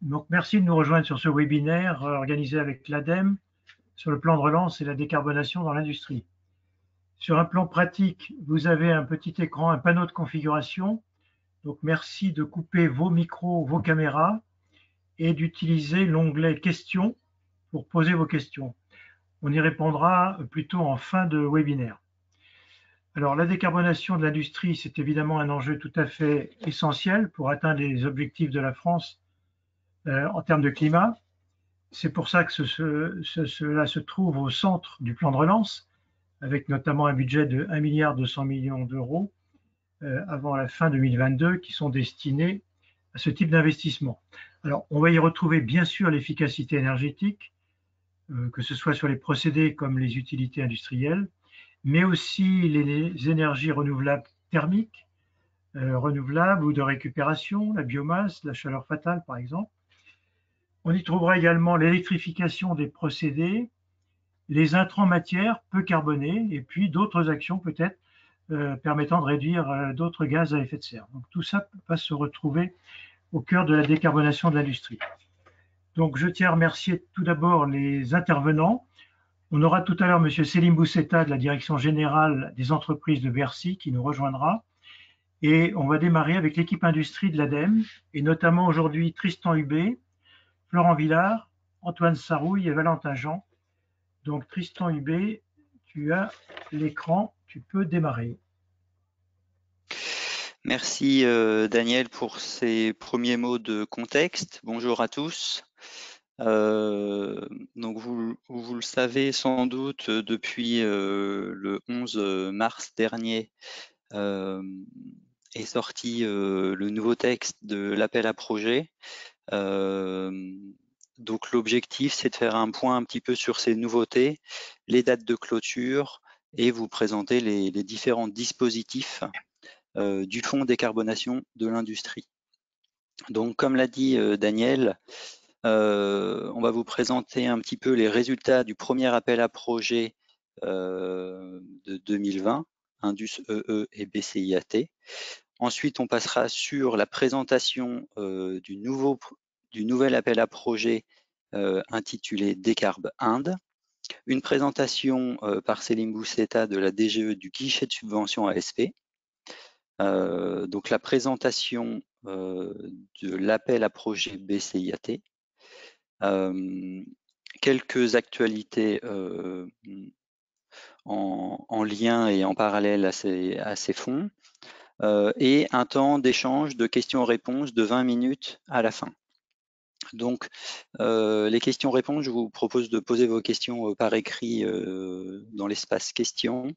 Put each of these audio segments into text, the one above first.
Donc, merci de nous rejoindre sur ce webinaire organisé avec l'ADEME sur le plan de relance et la décarbonation dans l'industrie. Sur un plan pratique, vous avez un petit écran, un panneau de configuration. Donc, merci de couper vos micros, vos caméras et d'utiliser l'onglet questions pour poser vos questions. On y répondra plutôt en fin de webinaire. Alors, la décarbonation de l'industrie, c'est évidemment un enjeu tout à fait essentiel pour atteindre les objectifs de la France en termes de climat. C'est pour ça que cela se trouve au centre du plan de relance, avec notamment un budget de 1,2 milliard d'euros avant la fin 2022 qui sont destinés à ce type d'investissement. Alors, on va y retrouver bien sûr l'efficacité énergétique, que ce soit sur les procédés comme les utilités industrielles, mais aussi les énergies renouvelables thermiques, renouvelables ou de récupération, la biomasse, la chaleur fatale par exemple. On y trouvera également l'électrification des procédés, les intrants matières peu carbonés et puis d'autres actions peut-être permettant de réduire d'autres gaz à effet de serre. Donc tout ça va se retrouver au cœur de la décarbonation de l'industrie. Donc je tiens à remercier tout d'abord les intervenants. On aura tout à l'heure M. Selim Bousseta de la Direction générale des entreprises de Bercy qui nous rejoindra. Et on va démarrer avec l'équipe industrie de l'ADEME et notamment aujourd'hui Tristan Hubé, Florent Villard, Antoine Sarouille et Valentin Jean. Donc Tristan Hubé, tu as l'écran, tu peux démarrer. Merci Daniel pour ces premiers mots de contexte. Bonjour à tous. Donc vous le savez sans doute depuis le 11 mars dernier est sorti le nouveau texte de l'appel à projet. Donc l'objectif, c'est de faire un point un petit peu sur ces nouveautés, les dates de clôture et vous présenter les différents dispositifs du fonds décarbonation de l'industrie. Donc comme l'a dit Daniel, on va vous présenter un petit peu les résultats du premier appel à projet de 2020, Indus EE et BCIAT. Ensuite, on passera sur la présentation du nouvel appel à projet intitulé Décarb Inde, une présentation par Selim Bousseta de la DGE du guichet de subvention ASP, donc la présentation de l'appel à projet BCIAT, quelques actualités en lien et en parallèle à ces fonds, et un temps d'échange de questions-réponses de 20 minutes à la fin. Donc, les questions-réponses, je vous propose de poser vos questions par écrit dans l'espace questions.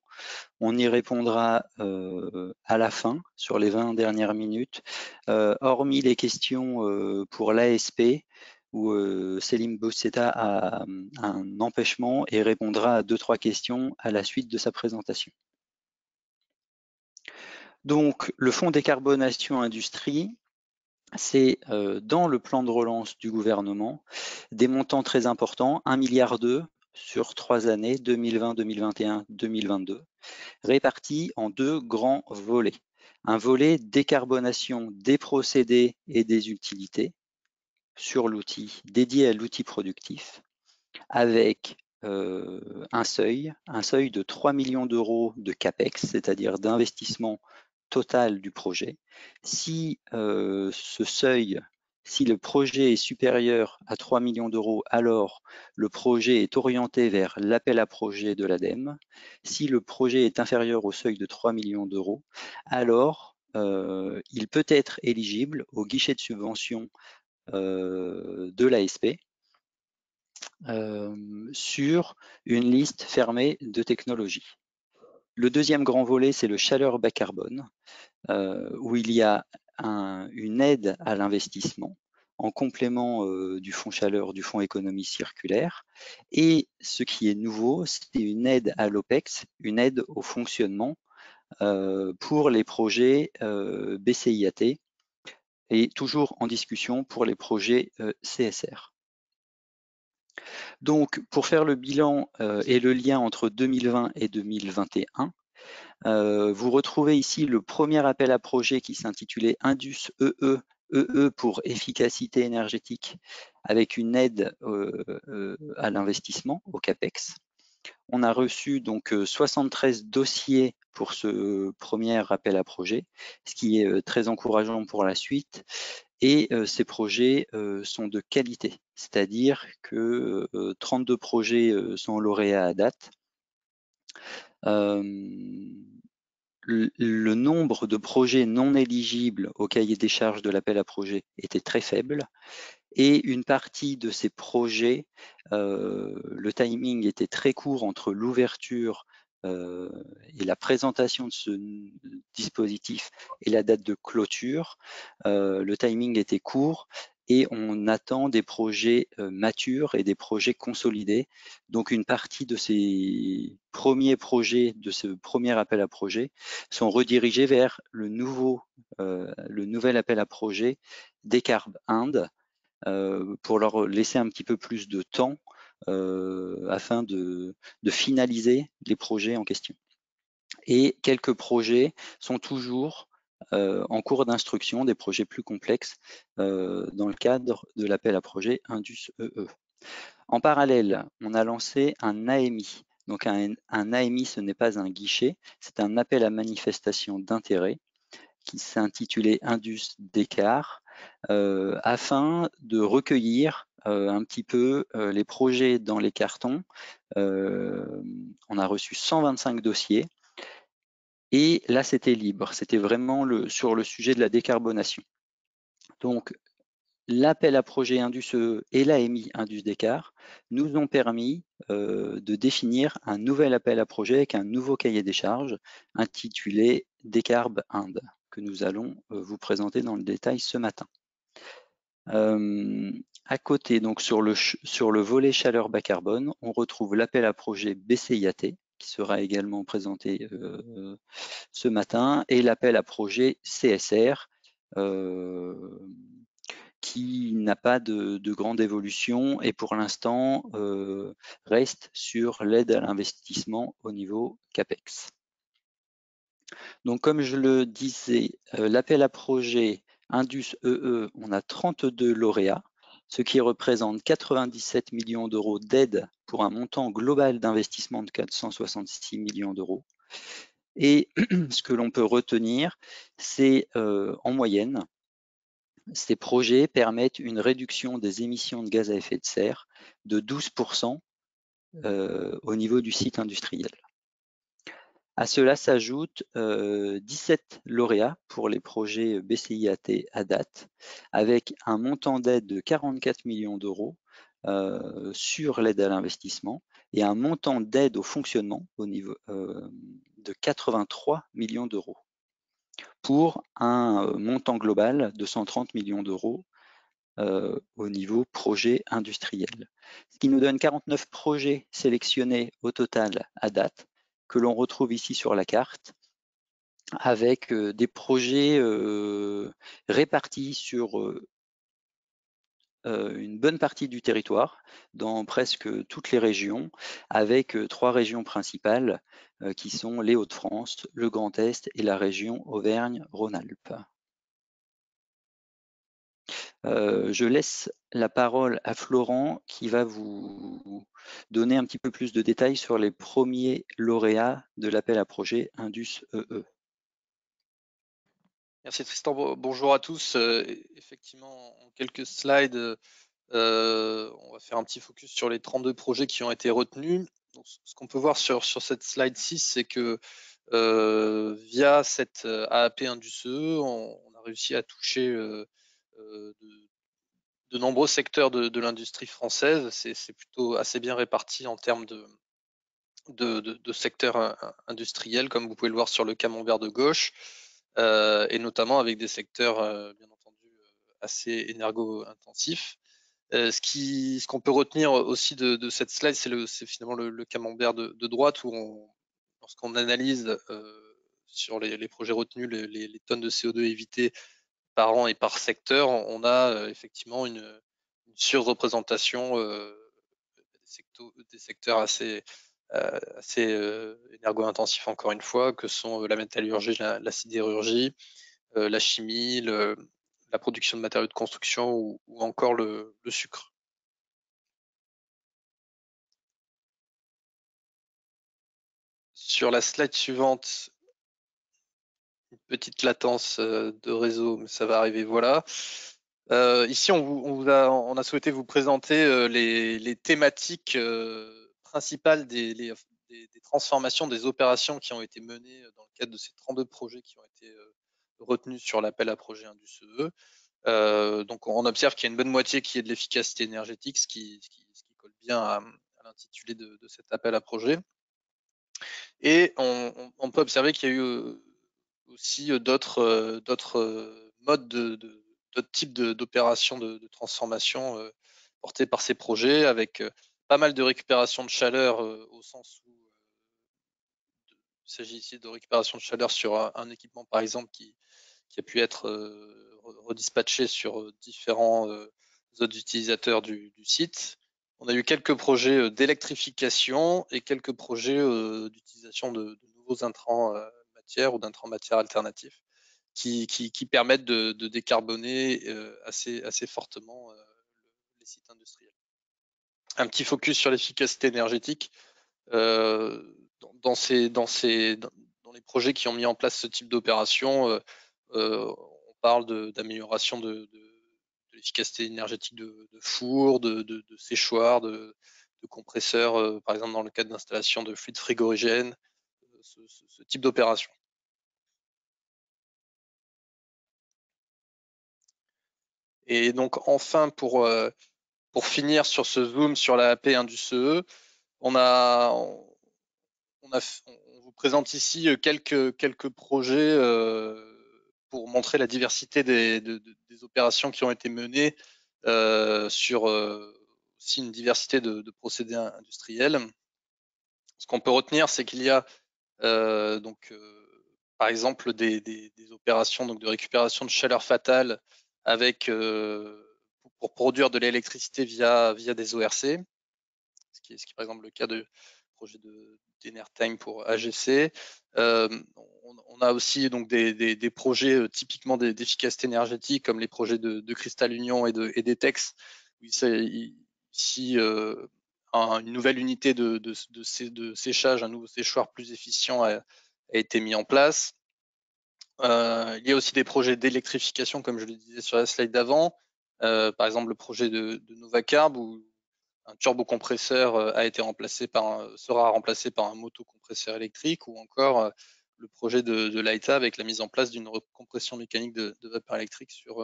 On y répondra à la fin, sur les 20 dernières minutes, hormis les questions pour l'ASP, où Selim Bousseta a un empêchement et répondra à 2-3 questions à la suite de sa présentation. Donc, le fonds décarbonation industrie, c'est dans le plan de relance du gouvernement des montants très importants, 1,2 milliard sur 3 années, 2020, 2021, 2022, répartis en 2 grands volets. Un volet décarbonation des procédés et des utilités sur l'outil, dédié à l'outil productif, avec un seuil de 3 millions d'euros de CAPEX, c'est-à-dire d'investissement total du projet. Si ce seuil, si le projet est supérieur à 3 millions d'euros, alors le projet est orienté vers l'appel à projet de l'ADEME. Si le projet est inférieur au seuil de 3 millions d'euros, alors il peut être éligible au guichet de subvention de l'ASP sur une liste fermée de technologies. Le deuxième grand volet, c'est le chaleur bas carbone, où il y a une aide à l'investissement en complément du fonds chaleur, du fonds économie circulaire. Et ce qui est nouveau, c'est une aide à l'OPEX, une aide au fonctionnement pour les projets BCIAT et toujours en discussion pour les projets CSR. Donc, pour faire le bilan et le lien entre 2020 et 2021, vous retrouvez ici le premier appel à projet qui s'intitulait Indus EE EE pour efficacité énergétique, avec une aide à l'investissement, au CAPEX. On a reçu donc 73 dossiers pour ce premier appel à projet, ce qui est très encourageant pour la suite. Et ces projets sont de qualité, c'est-à-dire que 32 projets sont lauréats à date. Le nombre de projets non éligibles au cahier des charges de l'appel à projet était très faible. Et une partie de ces projets, le timing était très court entre l'ouverture et la présentation de ce dispositif et la date de clôture. Le timing était court et on attend des projets matures et des projets consolidés. Donc une partie de ces premiers projets, de ce premier appel à projet, sont redirigés vers le nouvel appel à projet Decarb Inde, pour leur laisser un petit peu plus de temps afin de finaliser les projets en question. Et quelques projets sont toujours en cours d'instruction, des projets plus complexes dans le cadre de l'appel à projet Indus EE. En parallèle, on a lancé un AMI. Donc un AMI, ce n'est pas un guichet, c'est un appel à manifestation d'intérêt qui s'intitulait Indus Décar, afin de recueillir un petit peu les projets dans les cartons. On a reçu 125 dossiers et là c'était libre, c'était vraiment sur le sujet de la décarbonation. Donc l'appel à projet Indus EE et l'AMI Indus Décar nous ont permis de définir un nouvel appel à projet avec un nouveau cahier des charges intitulé Décarb Inde, que nous allons vous présenter dans le détail ce matin. À côté, donc sur le volet chaleur bas carbone, on retrouve l'appel à projet BCIAT, qui sera également présenté ce matin, et l'appel à projet CSR, qui n'a pas de grande évolution et pour l'instant reste sur l'aide à l'investissement au niveau CAPEX. Donc comme je le disais, l'appel à projet Indus EE, on a 32 lauréats, ce qui représente 97 millions d'euros d'aide pour un montant global d'investissement de 466 millions d'euros. Et ce que l'on peut retenir, c'est en moyenne, ces projets permettent une réduction des émissions de gaz à effet de serre de 12% au niveau du site industriel. À cela s'ajoutent 17 lauréats pour les projets BCIAT à date, avec un montant d'aide de 44 millions d'euros sur l'aide à l'investissement et un montant d'aide au fonctionnement au niveau de 83 millions d'euros, pour un montant global de 130 millions d'euros au niveau projet industriel. Ce qui nous donne 49 projets sélectionnés au total à date, que l'on retrouve ici sur la carte, avec des projets répartis sur une bonne partie du territoire, dans presque toutes les régions, avec 3 régions principales qui sont les Hauts-de-France, le Grand Est et la région Auvergne-Rhône-Alpes. Je laisse la parole à Florent qui va vous donner un petit peu plus de détails sur les premiers lauréats de l'appel à projet Indus EE. Merci Tristan, bonjour à tous. Effectivement, en quelques slides, on va faire un petit focus sur les 32 projets qui ont été retenus. Donc, ce qu'on peut voir sur cette slide 6, c'est que via cette AAP Indus EE, on a réussi à toucher de nombreux secteurs de l'industrie française. C'est plutôt assez bien réparti en termes de secteurs industriels, comme vous pouvez le voir sur le camembert de gauche, et notamment avec des secteurs bien entendu assez énergo-intensifs. Ce qu'on peut retenir aussi de cette slide, c'est finalement le camembert de droite, où lorsqu'on analyse sur les projets retenus les tonnes de CO2 évitées par an et par secteur, on a effectivement une surreprésentation des secteurs assez énergo-intensifs, encore une fois, que sont la métallurgie, la sidérurgie, la chimie, la production de matériaux de construction ou encore le sucre. Sur la slide suivante, une petite latence de réseau, mais ça va arriver, voilà. Ici, on a souhaité vous présenter les thématiques principales des transformations, des opérations qui ont été menées dans le cadre de ces 32 projets qui ont été retenus sur l'appel à projet IndusCE. Donc, on observe qu'il y a une bonne moitié qui est de l'efficacité énergétique, ce qui colle bien à l'intitulé de cet appel à projet. Et on peut observer qu'il y a eu aussi d'autres modes d'autres types d'opérations de transformation portées par ces projets, avec pas mal de récupération de chaleur au sens où il s'agit ici de récupération de chaleur sur un équipement, par exemple, qui a pu être redispatché sur différents autres utilisateurs du site. On a eu quelques projets d'électrification et quelques projets d'utilisation de nouveaux intrants matière ou d'intrants matière alternatifs qui permettent de décarboner assez fortement les sites industriels. Un petit focus sur l'efficacité énergétique. Dans les projets qui ont mis en place ce type d'opération, on parle d'amélioration de l'efficacité énergétique de fours, de séchoirs, de compresseurs, par exemple dans le cadre d'installation de fluides frigorigènes, ce type d'opération. Et donc enfin, pour finir sur ce zoom sur la AP IndusCE, on vous présente ici quelques projets pour montrer la diversité des opérations qui ont été menées sur aussi une diversité de procédés industriels. Ce qu'on peut retenir, c'est qu'il y a par exemple des opérations donc, de récupération de chaleur fatale avec pour produire de l'électricité via des ORC, ce qui est par exemple le cas de projet d'Enertime pour AGC. On a aussi donc des projets typiquement d'efficacité énergétique comme les projets de Cristal Union et d'Etex, où ici une nouvelle unité de séchage, un nouveau séchoir plus efficient a été mis en place. Il y a aussi des projets d'électrification, comme je le disais sur la slide d'avant, par exemple le projet de Novacarb, où un turbocompresseur sera remplacé par un motocompresseur électrique, ou encore le projet de Laita avec la mise en place d'une recompression mécanique de vapeur électrique sur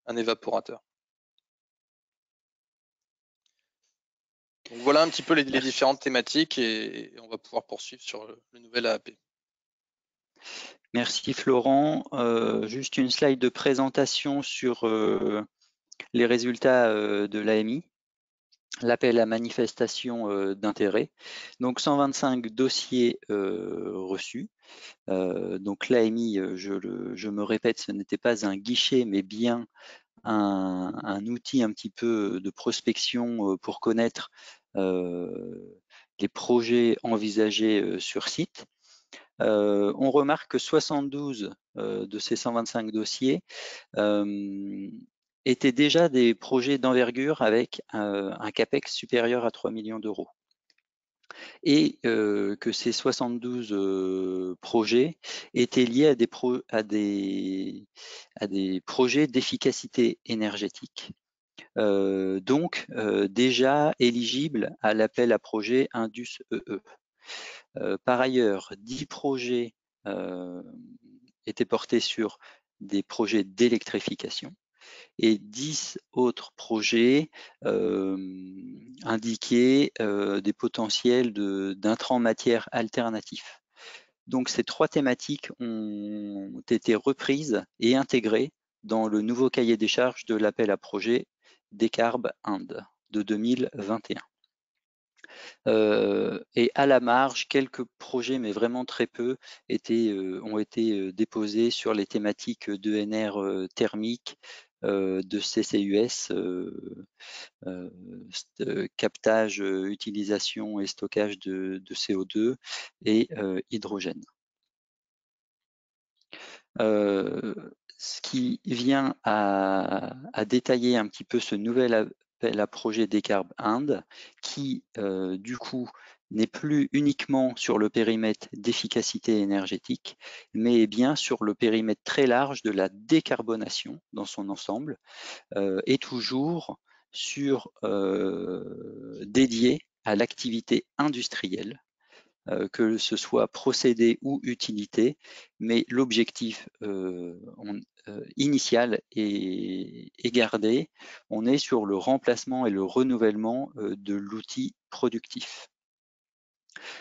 un évaporateur. Donc voilà un petit peu les différentes thématiques et on va pouvoir poursuivre sur le nouvel AAP. Merci Florent. Juste une slide de présentation sur les résultats de l'AMI, l'appel à manifestation d'intérêt. Donc 125 dossiers reçus. Donc l'AMI, je me répète, ce n'était pas un guichet, mais bien un outil un petit peu de prospection pour connaître les projets envisagés sur site. On remarque que 72 de ces 125 dossiers étaient déjà des projets d'envergure avec un CAPEX supérieur à 3 millions d'euros. Et que ces 72 projets étaient liés à des projets d'efficacité énergétique. Donc déjà éligibles à l'appel à projet IndusCE. Par ailleurs, 10 projets étaient portés sur des projets d'électrification et 10 autres projets indiquaient des potentiels d'intrants matières alternatifs. Donc ces 3 thématiques ont été reprises et intégrées dans le nouveau cahier des charges de l'appel à projet Décarb Inde de 2021. Et à la marge, quelques projets, mais vraiment très peu, ont été déposés sur les thématiques d'ENR thermique, de CCUS, captage, utilisation et stockage de CO2 et hydrogène. ce qui vient à détailler un petit peu ce nouvel appel à projet Décarb Inde, qui du coup n'est plus uniquement sur le périmètre d'efficacité énergétique, mais bien sur le périmètre très large de la décarbonation dans son ensemble, et toujours dédié à l'activité industrielle, que ce soit procédé ou utilité, mais l'objectif initial est gardé. On est sur le remplacement et le renouvellement de l'outil productif.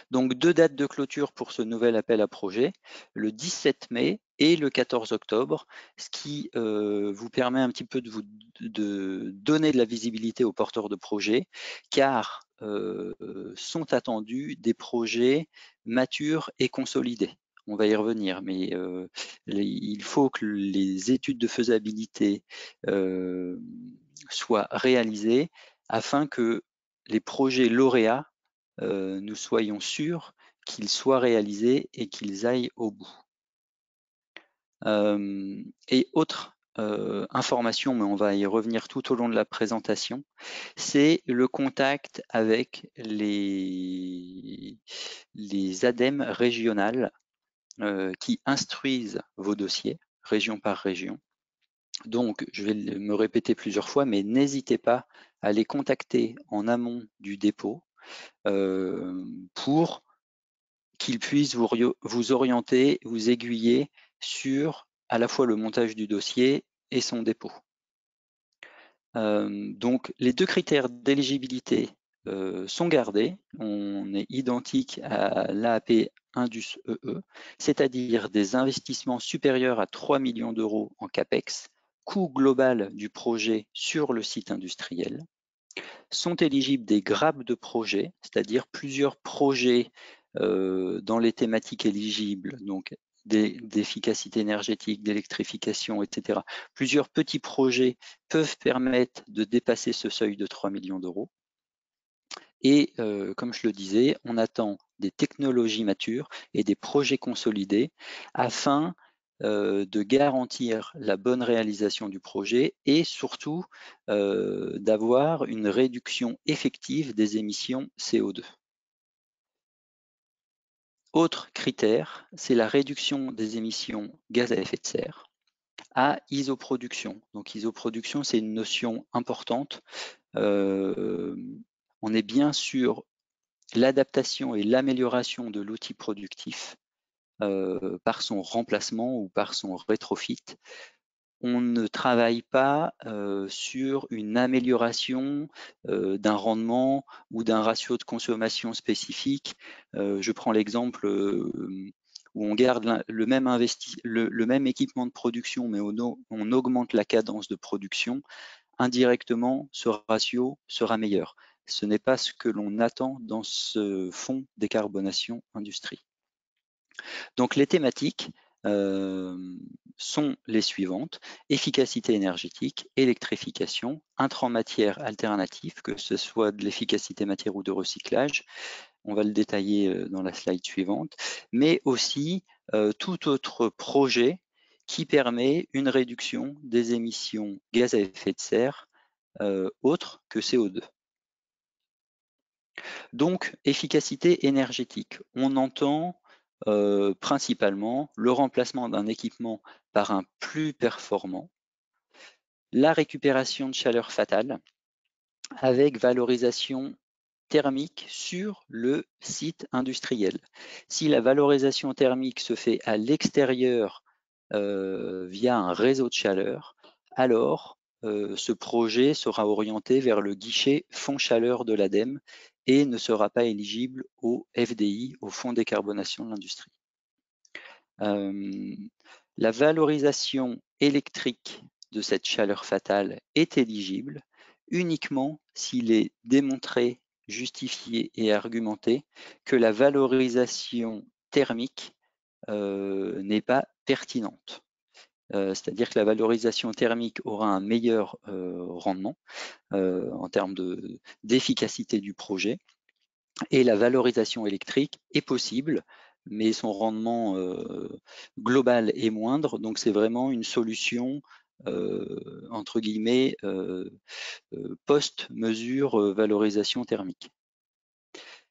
Donc 2 dates de clôture pour ce nouvel appel à projet, le 17 mai et le 14 octobre, ce qui vous permet un petit peu de donner de la visibilité aux porteurs de projets, car sont attendus des projets matures et consolidés. On va y revenir, mais il faut que les études de faisabilité soient réalisées afin que les projets lauréats, nous soyons sûrs qu'ils soient réalisés et qu'ils aillent au bout. Et autre information, mais on va y revenir tout au long de la présentation, c'est le contact avec les ADEME régionales qui instruisent vos dossiers, région par région. Donc, je vais me répéter plusieurs fois, mais n'hésitez pas à les contacter en amont du dépôt pour qu'ils puissent vous orienter, vous aiguiller sur à la fois le montage du dossier et son dépôt. Donc, les 2 critères d'éligibilité sont gardés. On est identique à l'AAP Indus EE, c'est-à-dire des investissements supérieurs à 3 millions d'euros en CAPEX, coût global du projet sur le site industriel. Sont éligibles des grappes de projets, c'est-à-dire plusieurs projets dans les thématiques éligibles, donc d'efficacité énergétique, d'électrification, etc. Plusieurs petits projets peuvent permettre de dépasser ce seuil de 3 millions d'euros. Et comme je le disais, on attend des technologies matures et des projets consolidés afin de garantir la bonne réalisation du projet et surtout d'avoir une réduction effective des émissions CO2. Autre critère, c'est la réduction des émissions gaz à effet de serre à isoproduction. Donc isoproduction, c'est une notion importante. On est bien sur l'adaptation et l'amélioration de l'outil productif par son remplacement ou par son rétrofit. On ne travaille pas sur une amélioration d'un rendement ou d'un ratio de consommation spécifique. Je prends l'exemple où on garde le même équipement de production, mais on augmente la cadence de production. Indirectement, ce ratio sera meilleur. Ce n'est pas ce que l'on attend dans ce fonds décarbonation industrie. Donc les thématiques sont les suivantes: efficacité énergétique, électrification, intrants matières alternatives, que ce soit de l'efficacité matière ou de recyclage. On va le détailler dans la slide suivante, mais aussi tout autre projet qui permet une réduction des émissions gaz à effet de serre autre que CO2. Donc, efficacité énergétique, on entend principalement le remplacement d'un équipement par un plus performant, la récupération de chaleur fatale avec valorisation thermique sur le site industriel. Si la valorisation thermique se fait à l'extérieur via un réseau de chaleur, alors ce projet sera orienté vers le guichet fonds chaleur de l'ADEME et ne sera pas éligible au FDI, au Fonds décarbonation de l'industrie. La valorisation électrique de cette chaleur fatale est éligible uniquement s'il est démontré, justifié et argumenté que la valorisation thermique n'est pas pertinente. C'est-à-dire que la valorisation thermique aura un meilleur rendement en termes d'efficacité du projet, et la valorisation électrique est possible mais son rendement global est moindre. Donc c'est vraiment une solution entre guillemets post-mesure valorisation thermique.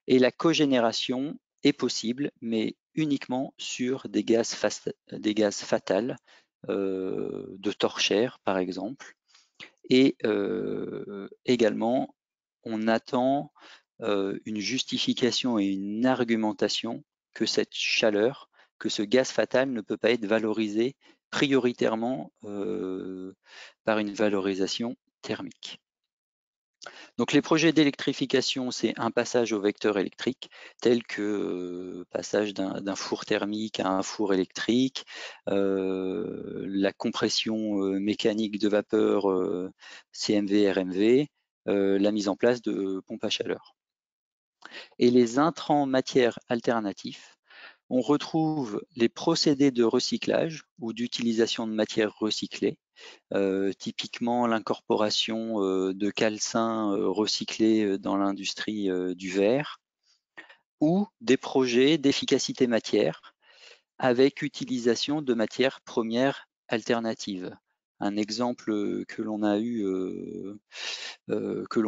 Et la cogénération est possible, mais uniquement sur des gaz fatals, de torchère par exemple. Et également, on attend une justification et une argumentation que cette chaleur, que ce gaz fatal ne peut pas être valorisé prioritairement par une valorisation thermique. Donc les projets d'électrification, c'est un passage au vecteur électrique, tel que passage d'un four thermique à un four électrique, la compression mécanique de vapeur CMV, RMV, la mise en place de pompes à chaleur. Et les intrants matières alternatifs, on retrouve les procédés de recyclage ou d'utilisation de matières recyclées, typiquement l'incorporation de calcins recyclés dans l'industrie du verre, ou des projets d'efficacité matière avec utilisation de matières premières alternatives. Un exemple que l'on a eu, auquel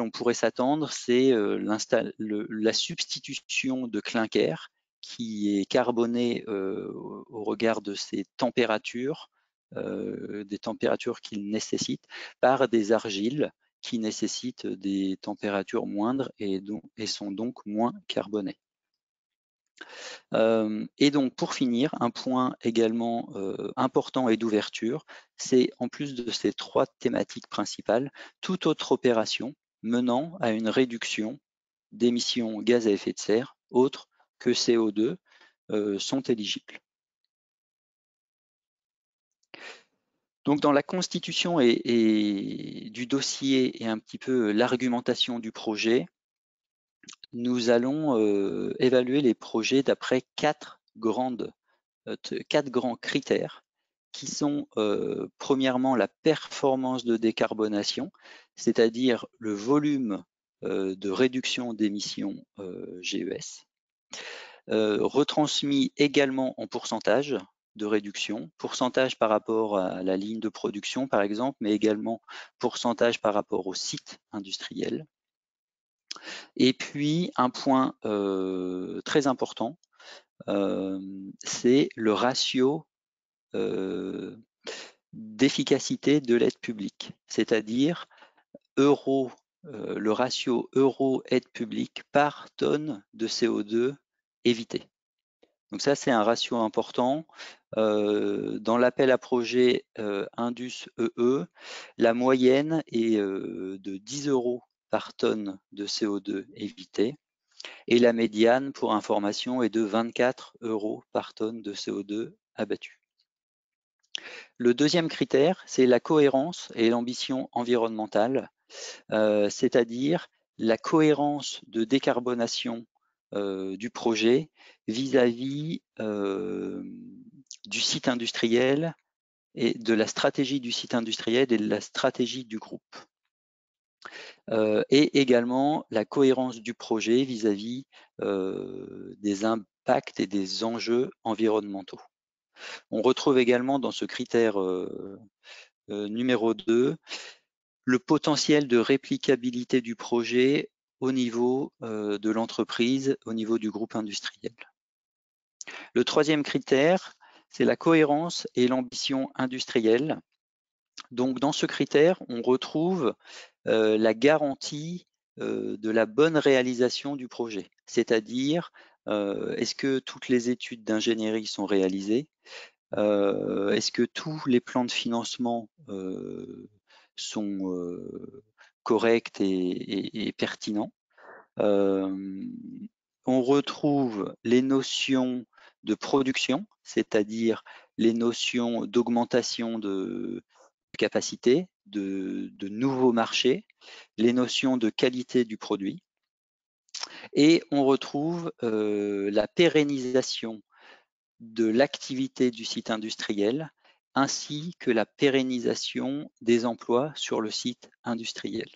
on pourrait s'attendre, c'est la substitution de clinker qui est carboné au regard de ses températures, des températures qu'il nécessite, par des argiles qui nécessitent des températures moindres et sont donc moins carbonées. Et donc pour finir, un point également important et d'ouverture, c'est en plus de ces 3 thématiques principales, toute autre opération menant à une réduction d'émissions gaz à effet de serre autres que CO2 sont éligibles. Donc dans la constitution et du dossier et un petit peu l'argumentation du projet, nous allons évaluer les projets d'après 4 grands critères qui sont premièrement la performance de décarbonation, c'est-à-dire le volume de réduction d'émissions GES, retransmis également en pourcentage de réduction, pourcentage par rapport à la ligne de production par exemple, mais également pourcentage par rapport au site industriel. Et puis un point très important, c'est le ratio d'efficacité de l'aide publique, c'est-à-dire le ratio euro-aide publique par tonne de CO2 évité. Donc ça, c'est un ratio important. Dans l'appel à projet Indus EE, la moyenne est de 10 € par tonne de CO2 évité. Et la médiane, pour information, est de 24 € par tonne de CO2 abattu. Le deuxième critère, c'est la cohérence et l'ambition environnementale, c'est-à-dire la cohérence de décarbonation du projet vis-à-vis du site industriel et de la stratégie du site industriel et de la stratégie du groupe. Et également la cohérence du projet vis-à-vis des impacts et des enjeux environnementaux. On retrouve également dans ce critère numéro 2 le potentiel de réplicabilité du projet au niveau de l'entreprise, au niveau du groupe industriel. Le troisième critère, c'est la cohérence et l'ambition industrielle. Donc dans ce critère, on retrouve la garantie de la bonne réalisation du projet, c'est-à-dire est-ce que toutes les études d'ingénierie sont réalisées, est-ce que tous les plans de financement sont corrects et pertinents. On retrouve les notions de production, c'est-à-dire les notions d'augmentation de capacité, de nouveaux marchés, les notions de qualité du produit. Et on retrouve la pérennisation de l'activité du site industriel ainsi que la pérennisation des emplois sur le site industriel.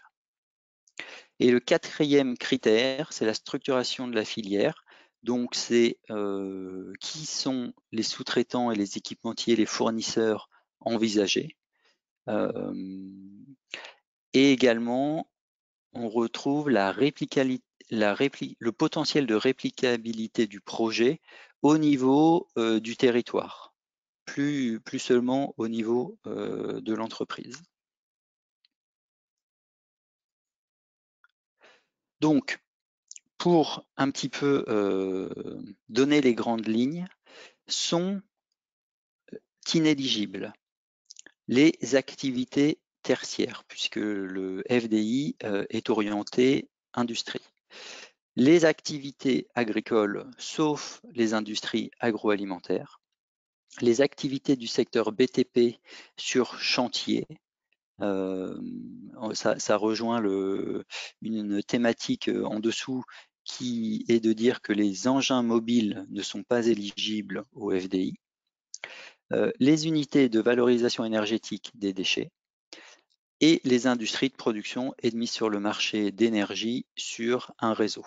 Et le quatrième critère, c'est la structuration de la filière. Donc, c'est qui sont les sous-traitants et les équipementiers, les fournisseurs envisagés. Et également, on retrouve le potentiel de réplicabilité du projet au niveau du territoire, plus seulement au niveau de l'entreprise. Donc, pour un petit peu donner les grandes lignes, sont inéligibles les activités tertiaires, puisque le FDI est orienté industrie. Les activités agricoles, sauf les industries agroalimentaires, les activités du secteur BTP sur chantier, ça rejoint une thématique en dessous qui est de dire que les engins mobiles ne sont pas éligibles au FDI, les unités de valorisation énergétique des déchets et les industries de production et de mise sur le marché d'énergie sur un réseau.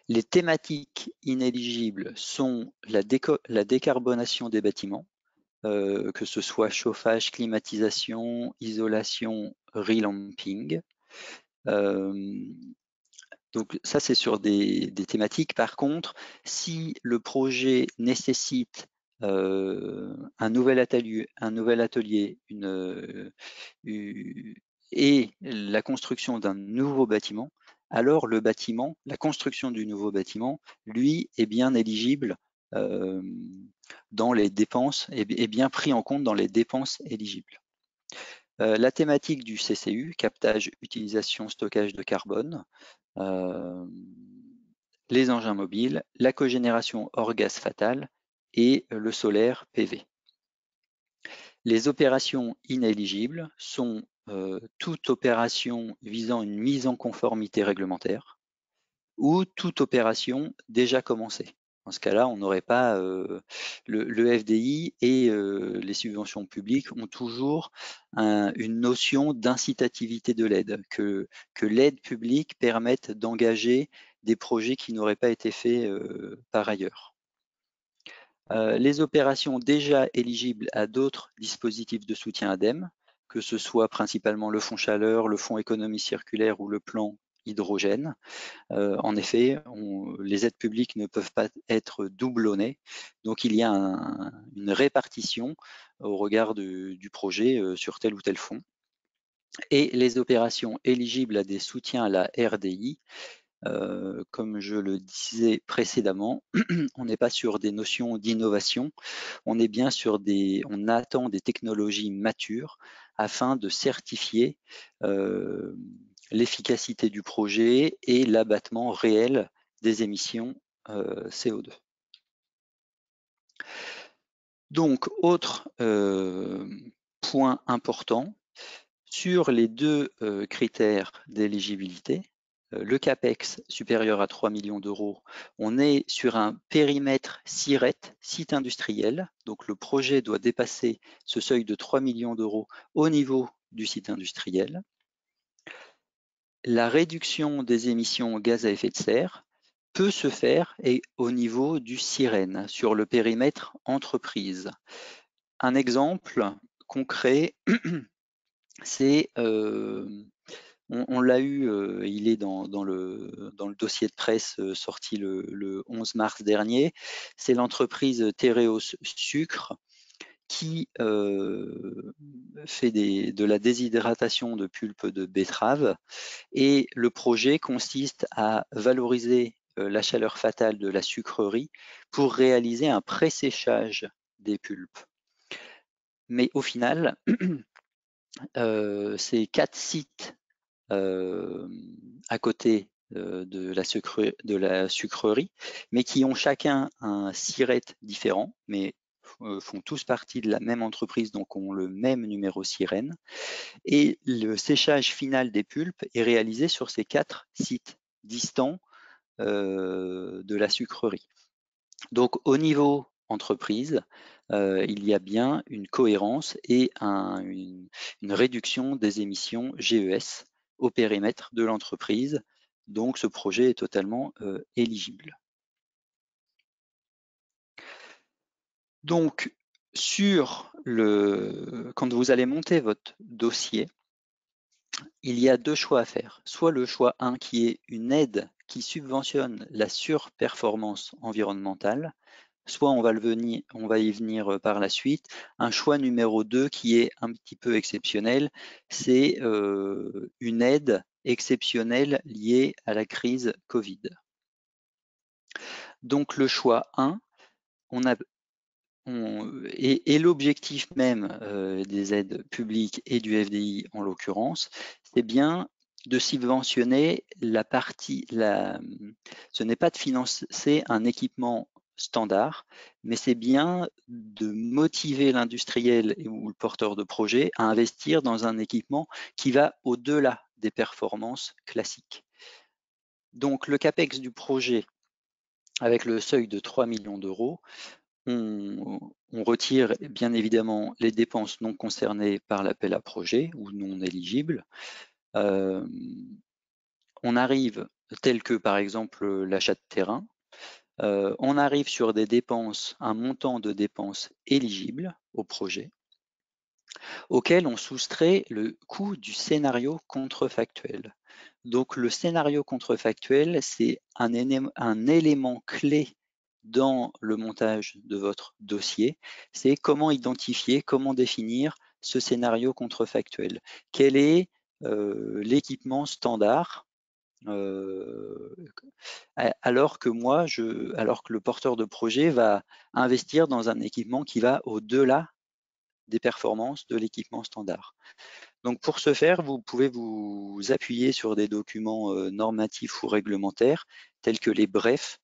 Les thématiques inéligibles sont la décarbonation des bâtiments, que ce soit chauffage, climatisation, isolation, relamping. Donc ça, c'est sur des thématiques. Par contre, si le projet nécessite un nouvel atelier et la construction d'un nouveau bâtiment, alors le bâtiment, la construction du nouveau bâtiment, lui, est bien éligible dans les dépenses, est bien pris en compte dans les dépenses éligibles. La thématique du CCU, captage, utilisation, stockage de carbone, les engins mobiles, la cogénération hors gaz fatal et le solaire PV. Les opérations inéligibles sont toute opération visant une mise en conformité réglementaire ou toute opération déjà commencée. Dans ce cas-là, on n'aurait pas le FDI et les subventions publiques ont toujours une notion d'incitativité de l'aide, que l'aide publique permette d'engager des projets qui n'auraient pas été faits par ailleurs. Les opérations déjà éligibles à d'autres dispositifs de soutien ADEME, que ce soit principalement le fonds chaleur, le fonds économie circulaire ou le plan hydrogène. En effet, les aides publiques ne peuvent pas être doublonnées, donc il y a une répartition au regard du projet sur tel ou tel fonds. Et les opérations éligibles à des soutiens à la RDI, comme je le disais précédemment, on n'est pas sur des notions d'innovation, on est bien sur on attend des technologies matures afin de certifier l'efficacité du projet et l'abattement réel des émissions CO2. Donc, autre point important, sur les deux critères d'éligibilité, le CAPEX supérieur à 3 millions d'euros, on est sur un périmètre SIRET, site industriel. Donc le projet doit dépasser ce seuil de 3 millions d'euros au niveau du site industriel. La réduction des émissions gaz à effet de serre peut se faire au niveau du SIREN, sur le périmètre entreprise. Un exemple concret, c'est on l'a eu, il est dans le dossier de presse sorti le 11 mars dernier. C'est l'entreprise Tereos Sucre qui fait de la déshydratation de pulpe de betterave. Et le projet consiste à valoriser la chaleur fatale de la sucrerie pour réaliser un pré-séchage des pulpes. Mais au final, ces 4 sites à côté de la sucrerie, mais qui ont chacun un SIRET différent, mais font tous partie de la même entreprise, donc ont le même numéro SIREN. Et le séchage final des pulpes est réalisé sur ces 4 sites distants de la sucrerie. Donc au niveau entreprise, il y a bien une cohérence et une réduction des émissions GES au périmètre de l'entreprise. Donc ce projet est totalement éligible. Donc, quand vous allez monter votre dossier, il y a deux choix à faire. Soit le choix 1 qui est une aide qui subventionne la surperformance environnementale, soit on va y venir par la suite. Un choix numéro 2 qui est un petit peu exceptionnel, c'est une aide exceptionnelle liée à la crise Covid. Donc le choix 1, et l'objectif même des aides publiques et du FDI en l'occurrence, c'est bien de subventionner ce n'est pas de financer un équipement standard, mais c'est bien de motiver l'industriel ou le porteur de projet à investir dans un équipement qui va au-delà des performances classiques. Donc le CAPEX du projet, avec le seuil de 3 millions d'euros, on retire bien évidemment les dépenses non concernées par l'appel à projet ou non éligibles. On arrive, tel que par exemple l'achat de terrain, on arrive sur des dépenses, un montant de dépenses éligibles au projet, auquel on soustrait le coût du scénario contrefactuel. Donc le scénario contrefactuel, c'est un élément clé dans le montage de votre dossier, c'est comment identifier, comment définir ce scénario contrefactuel. Quel est l'équipement standard alors que le porteur de projet va investir dans un équipement qui va au-delà des performances de l'équipement standard. Donc pour ce faire, vous pouvez vous appuyer sur des documents normatifs ou réglementaires tels que les brefs,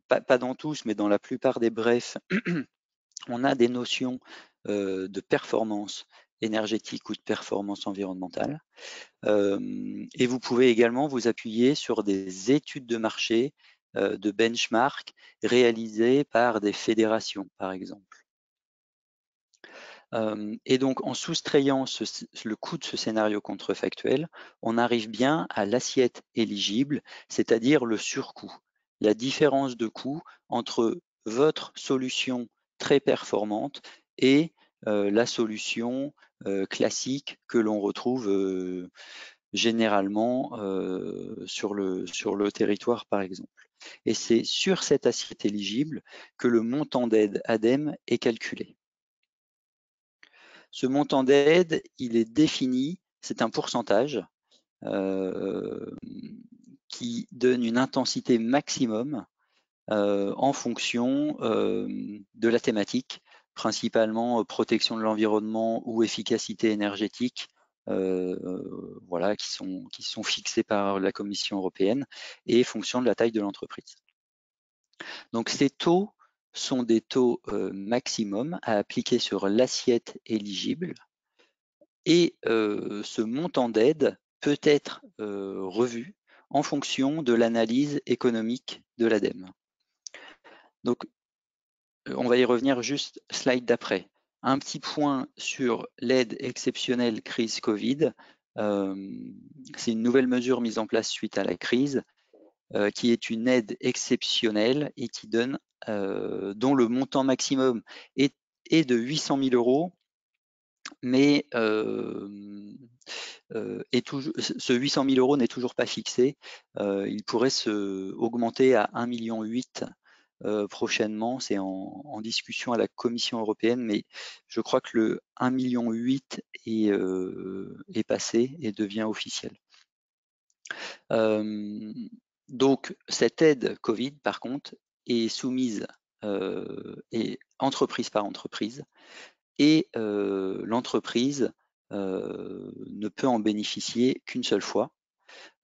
pas dans tous, mais dans la plupart des brefs, on a des notions de performance énergétique ou de performance environnementale. Et vous pouvez également vous appuyer sur des études de marché, de benchmark réalisées par des fédérations, par exemple. Et donc, en soustrayant le coût de ce scénario contrefactuel, on arrive bien à l'assiette éligible, c'est-à-dire le surcoût, la différence de coût entre votre solution très performante et la solution classique que l'on retrouve généralement sur le territoire, par exemple. Et c'est sur cette assiette éligible que le montant d'aide ADEME est calculé. Ce montant d'aide, il est défini, c'est un pourcentage qui donne une intensité maximum en fonction de la thématique, principalement protection de l'environnement ou efficacité énergétique, voilà, qui sont fixés par la Commission européenne et fonction de la taille de l'entreprise. Donc ces taux sont des taux maximum à appliquer sur l'assiette éligible et ce montant d'aide peut être revu en fonction de l'analyse économique de l'ADEME. Donc, on va y revenir juste slide d'après. Un petit point sur l'aide exceptionnelle crise Covid. C'est une nouvelle mesure mise en place suite à la crise, qui est une aide exceptionnelle et qui donne, dont le montant maximum est de 800 000 euros, mais ce 800 000 euros n'est toujours pas fixé. Il pourrait augmenter à 1,8 million prochainement. C'est en discussion à la Commission européenne, mais je crois que le 1,8 million est passé et devient officiel. Donc cette aide Covid, par contre, est soumise entreprise par entreprise, et l'entreprise ne peut en bénéficier qu'une seule fois.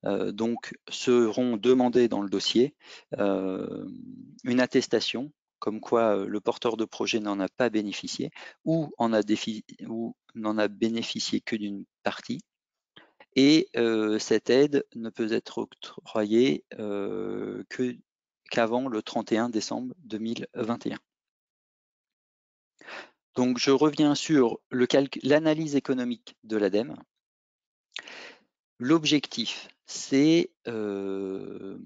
Donc seront demandées dans le dossier une attestation comme quoi le porteur de projet n'en a pas bénéficié ou n'en a bénéficié que d'une partie. Et cette aide ne peut être octroyée qu'avant le 31 décembre 2021. Donc je reviens sur l'analyse économique de l'ADEME. L'objectif, c'est de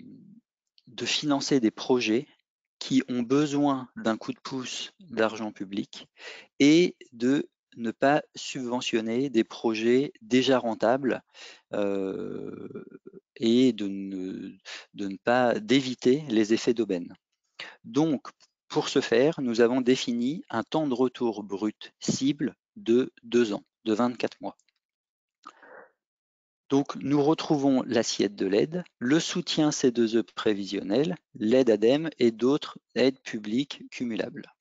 financer des projets qui ont besoin d'un coup de pouce d'argent public et de ne pas subventionner des projets déjà rentables et d'éviter les effets d'aubaine. Donc, pour ce faire, nous avons défini un temps de retour brut cible de 2 ans, de 24 mois. Donc, nous retrouvons l'assiette de l'aide, le soutien C2E prévisionnel, l'aide ADEME et d'autres aides publiques cumulables,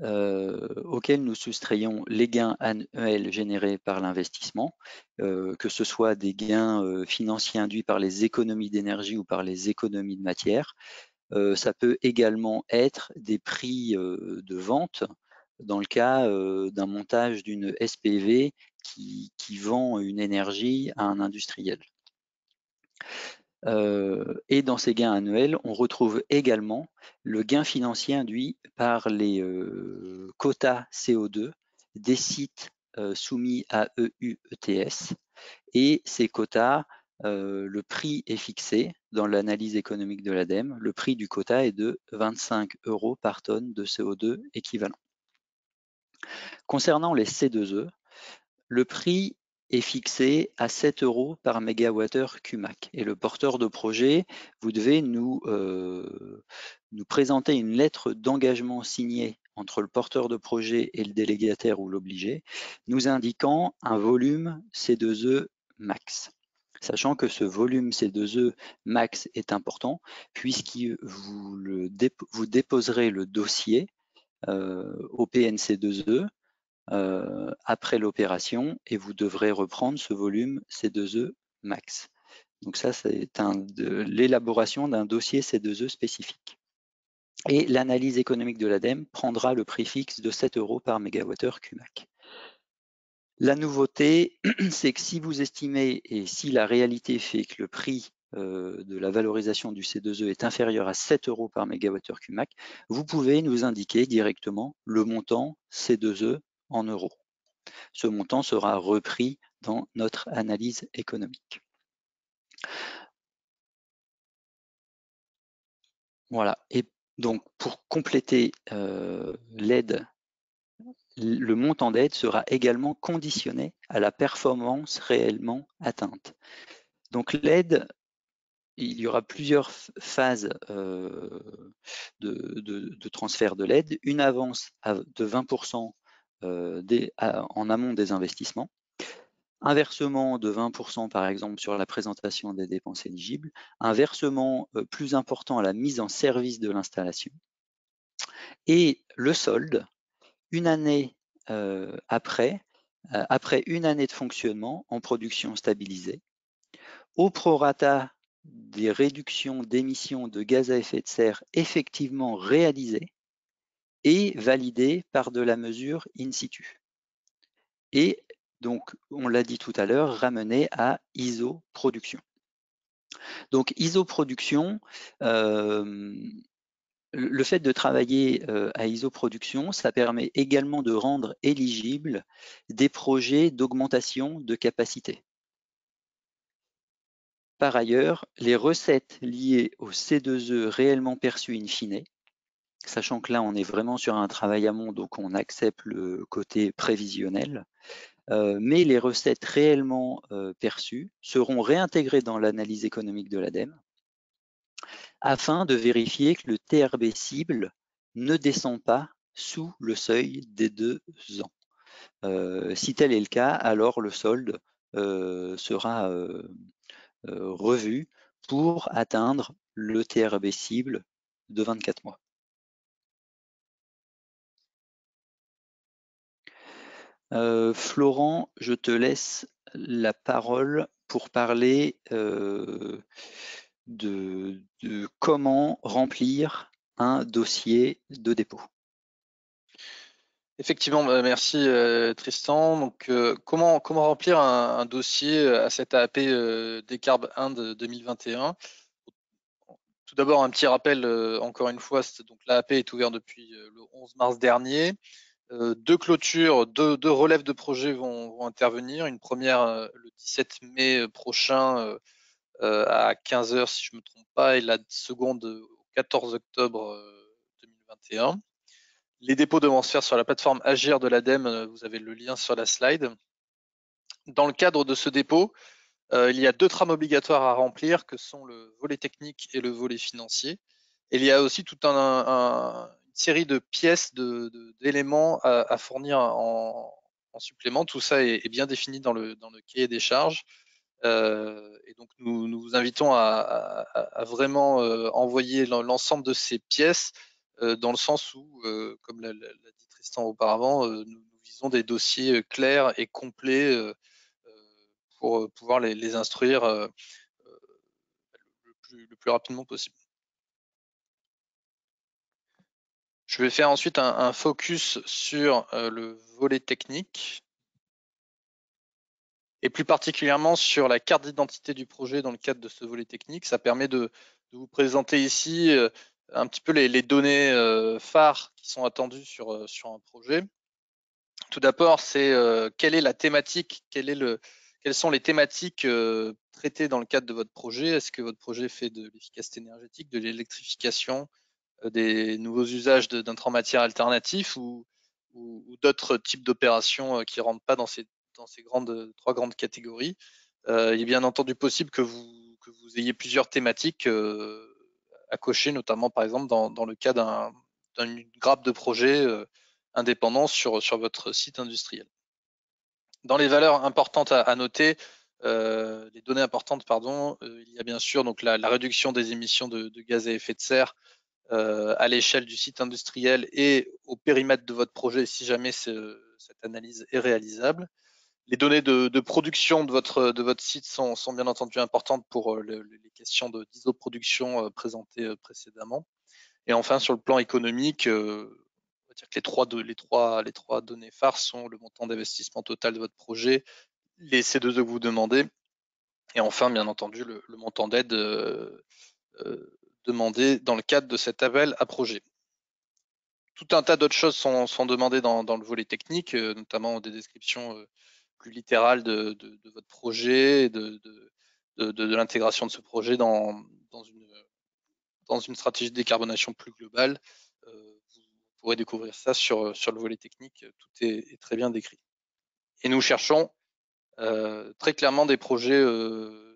auxquelles nous soustrayons les gains annuels générés par l'investissement, que ce soit des gains financiers induits par les économies d'énergie ou par les économies de matière. Ça peut également être des prix de vente dans le cas d'un montage d'une SPV qui vend une énergie à un industriel. Et dans ces gains annuels, on retrouve également le gain financier induit par les quotas CO2 des sites soumis à EU-ETS. Et ces quotas, le prix est fixé dans l'analyse économique de l'ADEME. Le prix du quota est de 25 € par tonne de CO2 équivalent. Concernant les C2E, le prix est fixé à 7 € par mégawattheure CUMAC. Et le porteur de projet, vous devez nous présenter une lettre d'engagement signée entre le porteur de projet et le délégataire ou l'obligé, nous indiquant un volume C2E max. Sachant que ce volume C2E max est important, puisque vous déposerez le dossier au PNC2E après l'opération et vous devrez reprendre ce volume C2E max. Donc ça, c'est l'élaboration d'un dossier C2E spécifique. Et l'analyse économique de l'ADEME prendra le prix fixe de 7 € par mégawattheure CUMAC. La nouveauté, c'est que si vous estimez et si la réalité fait que le prix de la valorisation du C2E est inférieur à 7 € par mégawattheure CUMAC, vous pouvez nous indiquer directement le montant C2E en euros. Ce montant sera repris dans notre analyse économique. Voilà. Et donc, pour compléter l'aide, le montant d'aide sera également conditionné à la performance réellement atteinte. Donc, l'aide, il y aura plusieurs phases de transfert de l'aide. Une avance de 20% en amont des investissements. Un versement de 20% par exemple sur la présentation des dépenses éligibles, un versement plus important à la mise en service de l'installation et le solde une année après une année de fonctionnement en production stabilisée, au prorata des réductions d'émissions de gaz à effet de serre effectivement réalisées et validées par de la mesure in situ. Et donc, on l'a dit tout à l'heure, ramené à isoproduction. Donc, isoproduction, le fait de travailler à isoproduction, ça permet également de rendre éligibles des projets d'augmentation de capacité. Par ailleurs, les recettes liées au C2E réellement perçues in fine, sachant que là, on est vraiment sur un travail amont, donc on accepte le côté prévisionnel, mais les recettes réellement perçues seront réintégrées dans l'analyse économique de l'ADEME afin de vérifier que le TRB cible ne descend pas sous le seuil des 2 ans. Si tel est le cas, alors le solde sera revu pour atteindre le TRB cible de 24 mois. Florent, je te laisse la parole pour parler de comment remplir un dossier de dépôt. Effectivement, merci Tristan. Donc, comment remplir un dossier à cette AAP Décarb 1 de 2021? Tout d'abord, un petit rappel, encore une fois, donc l'AAP est ouverte depuis le 11 mars dernier. Deux clôtures, deux relèves de projets vont intervenir. Une première le 17 mai prochain à 15 h si je ne me trompe pas, et la seconde au 14 octobre 2021. Les dépôts devront se faire sur la plateforme Agir de l'ADEME, vous avez le lien sur la slide. Dans le cadre de ce dépôt, il y a 2 trames obligatoires à remplir, que sont le volet technique et le volet financier. Et il y a aussi toute une série de pièces, d'éléments à fournir en supplément. Tout ça est bien défini dans le cahier des charges. Et donc nous vous invitons à vraiment envoyer l'ensemble de ces pièces, dans le sens où, comme l'a dit Tristan auparavant, nous visons des dossiers clairs et complets pour pouvoir les instruire le plus rapidement possible. Je vais faire ensuite un focus sur le volet technique, et plus particulièrement sur la carte d'identité du projet dans le cadre de ce volet technique. Ça permet de vous présenter ici un petit peu les données phares qui sont attendues sur un projet. Tout d'abord, c'est quelle est la thématique, quelles sont les thématiques traitées dans le cadre de votre projet. Est-ce que votre projet fait de l'efficacité énergétique, de l'électrification, des nouveaux usages d'intrants matières alternatifs ou d'autres types d'opérations qui ne rentrent pas dans ces 3 grandes catégories. Il est bien entendu possible que vous ayez plusieurs thématiques à cocher, notamment par exemple dans le cas d'une grappe de projet indépendant sur votre site industriel. Dans les valeurs importantes à noter, les données importantes, pardon, il y a bien sûr donc la réduction des émissions de gaz à effet de serre à l'échelle du site industriel et au périmètre de votre projet si jamais cette analyse est réalisable. Les données de production de votre site sont bien entendu importantes pour les questions d'isoproduction présentées précédemment. Et enfin, sur le plan économique, on va dire que les trois données phares sont le montant d'investissement total de votre projet, les C2E que vous demandez, et enfin, bien entendu, le montant d'aide demandé dans le cadre de cet appel à projet. Tout un tas d'autres choses sont demandées dans le volet technique, notamment des descriptions plus littérales de votre projet et de l'intégration de ce projet dans une stratégie de décarbonation plus globale. Vous pourrez découvrir ça sur le volet technique, tout est très bien décrit. Et nous cherchons très clairement des projets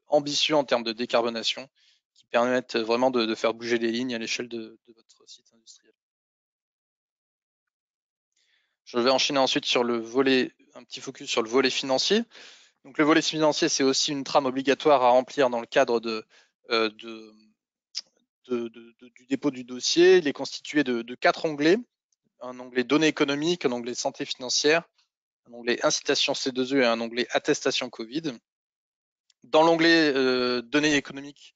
ambitieux en termes de décarbonation qui permettent vraiment de faire bouger les lignes à l'échelle de votre site industriel. Je vais enchaîner ensuite sur un petit focus sur le volet financier. Donc le volet financier, c'est aussi une trame obligatoire à remplir dans le cadre du dépôt du dossier. Il est constitué de 4 onglets. Un onglet données économiques, un onglet santé financière, un onglet incitation C2E et un onglet attestation Covid. Dans l'onglet données économiques,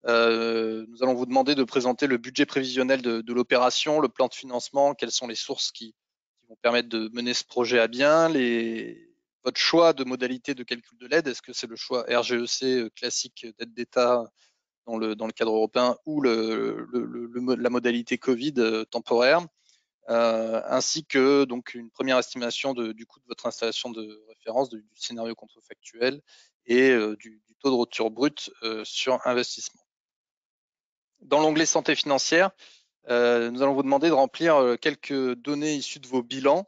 nous allons vous demander de présenter le budget prévisionnel de l'opération, le plan de financement, quelles sont les sources qui vont permettre de mener ce projet à bien, votre choix de modalité de calcul de l'aide, est-ce que c'est le choix RGEC classique d'aide d'État dans le cadre européen ou la modalité Covid temporaire, ainsi que donc une première estimation du coût de votre installation de référence, du scénario contrefactuel et du taux de retour brut sur investissement. Dans l'onglet santé financière, nous allons vous demander de remplir quelques données issues de vos bilans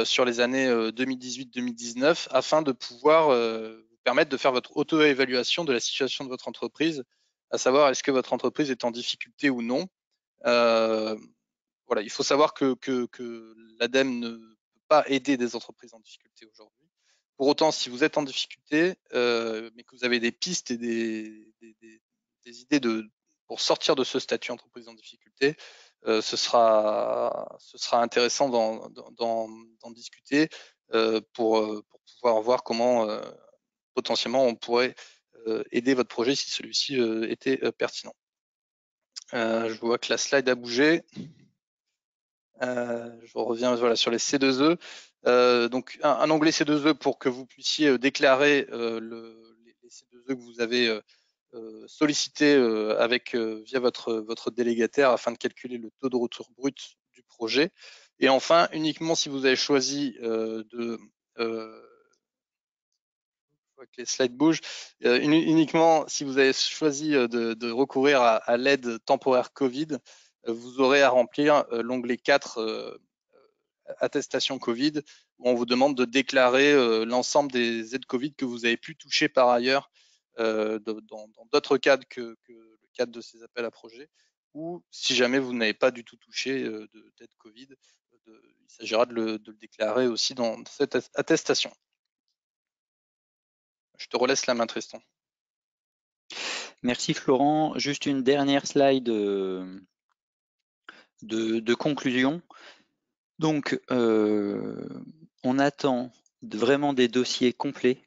sur les années 2018-2019 afin de pouvoir vous permettre de faire votre auto-évaluation de la situation de votre entreprise, à savoir est-ce que votre entreprise est en difficulté ou non. Voilà, il faut savoir que l'ADEME ne peut pas aider des entreprises en difficulté aujourd'hui. Pour autant, si vous êtes en difficulté, mais que vous avez des pistes et des idées pour sortir de ce statut entreprise en difficulté, ce sera intéressant d'en discuter pour pouvoir voir comment potentiellement on pourrait aider votre projet si celui-ci était pertinent. Je vois que la slide a bougé. Je reviens sur les C2E. Donc un onglet C2E pour que vous puissiez déclarer les C2E que vous avez sollicité via votre délégataire afin de calculer le taux de retour brut du projet. Et enfin, uniquement si vous avez choisi que les slides bougent. Uniquement, si vous avez choisi de recourir à l'aide temporaire Covid, vous aurez à remplir l'onglet 4 attestation Covid, où on vous demande de déclarer l'ensemble des aides Covid que vous avez pu toucher par ailleurs dans d'autres cadres que le cadre de ces appels à projets, ou si jamais vous n'avez pas du tout touché d'aide Covid, il s'agira de le déclarer aussi dans cette attestation. Je te relaisse la main, Tristan. Merci Florent. Juste une dernière slide de conclusion. Donc, on attend vraiment des dossiers complets,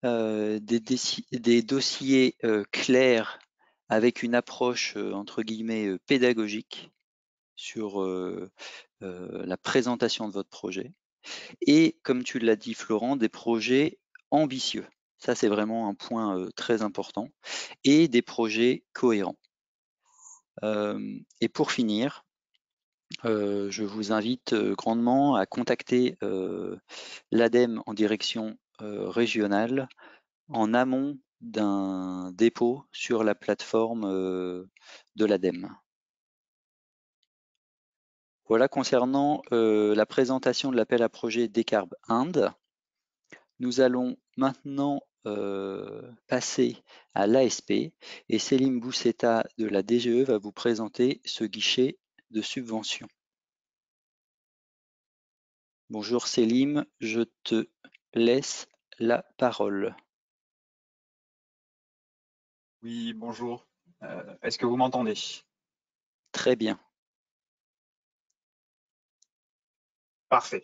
des dossiers clairs avec une approche entre guillemets pédagogique sur la présentation de votre projet. Et comme tu l'as dit Florent, des projets ambitieux. Ça, c'est vraiment un point très important. Et des projets cohérents. Et pour finir, je vous invite grandement à contacter l'ADEME en direction régionale en amont d'un dépôt sur la plateforme de l'ADEME. Voilà concernant la présentation de l'appel à projet Décarb Inde. Nous allons maintenant passer à l'ASP et Selim Bousseta de la DGE va vous présenter ce guichet de subvention. Bonjour Selim, je te laisse la parole. Oui, bonjour. Est-ce que vous m'entendez? Très bien. Parfait.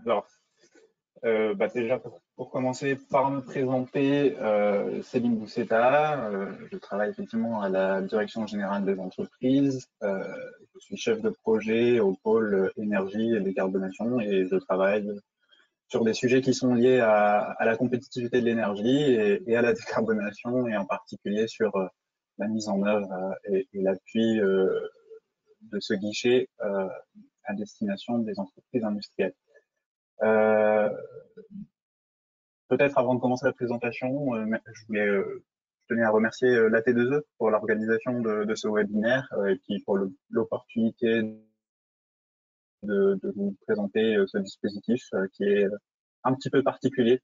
Alors, déjà pour commencer par me présenter, Selim Bousseta, je travaille effectivement à la Direction générale des entreprises. Je suis chef de projet au pôle énergie et décarbonation et je travaille sur des sujets qui sont liés à la compétitivité de l'énergie et à la décarbonation, et en particulier sur la mise en œuvre et l'appui de ce guichet à destination des entreprises industrielles. Peut-être avant de commencer la présentation, je tenais à remercier l'AT2E pour l'organisation de ce webinaire et puis pour l'opportunité de vous présenter ce dispositif qui est un petit peu particulier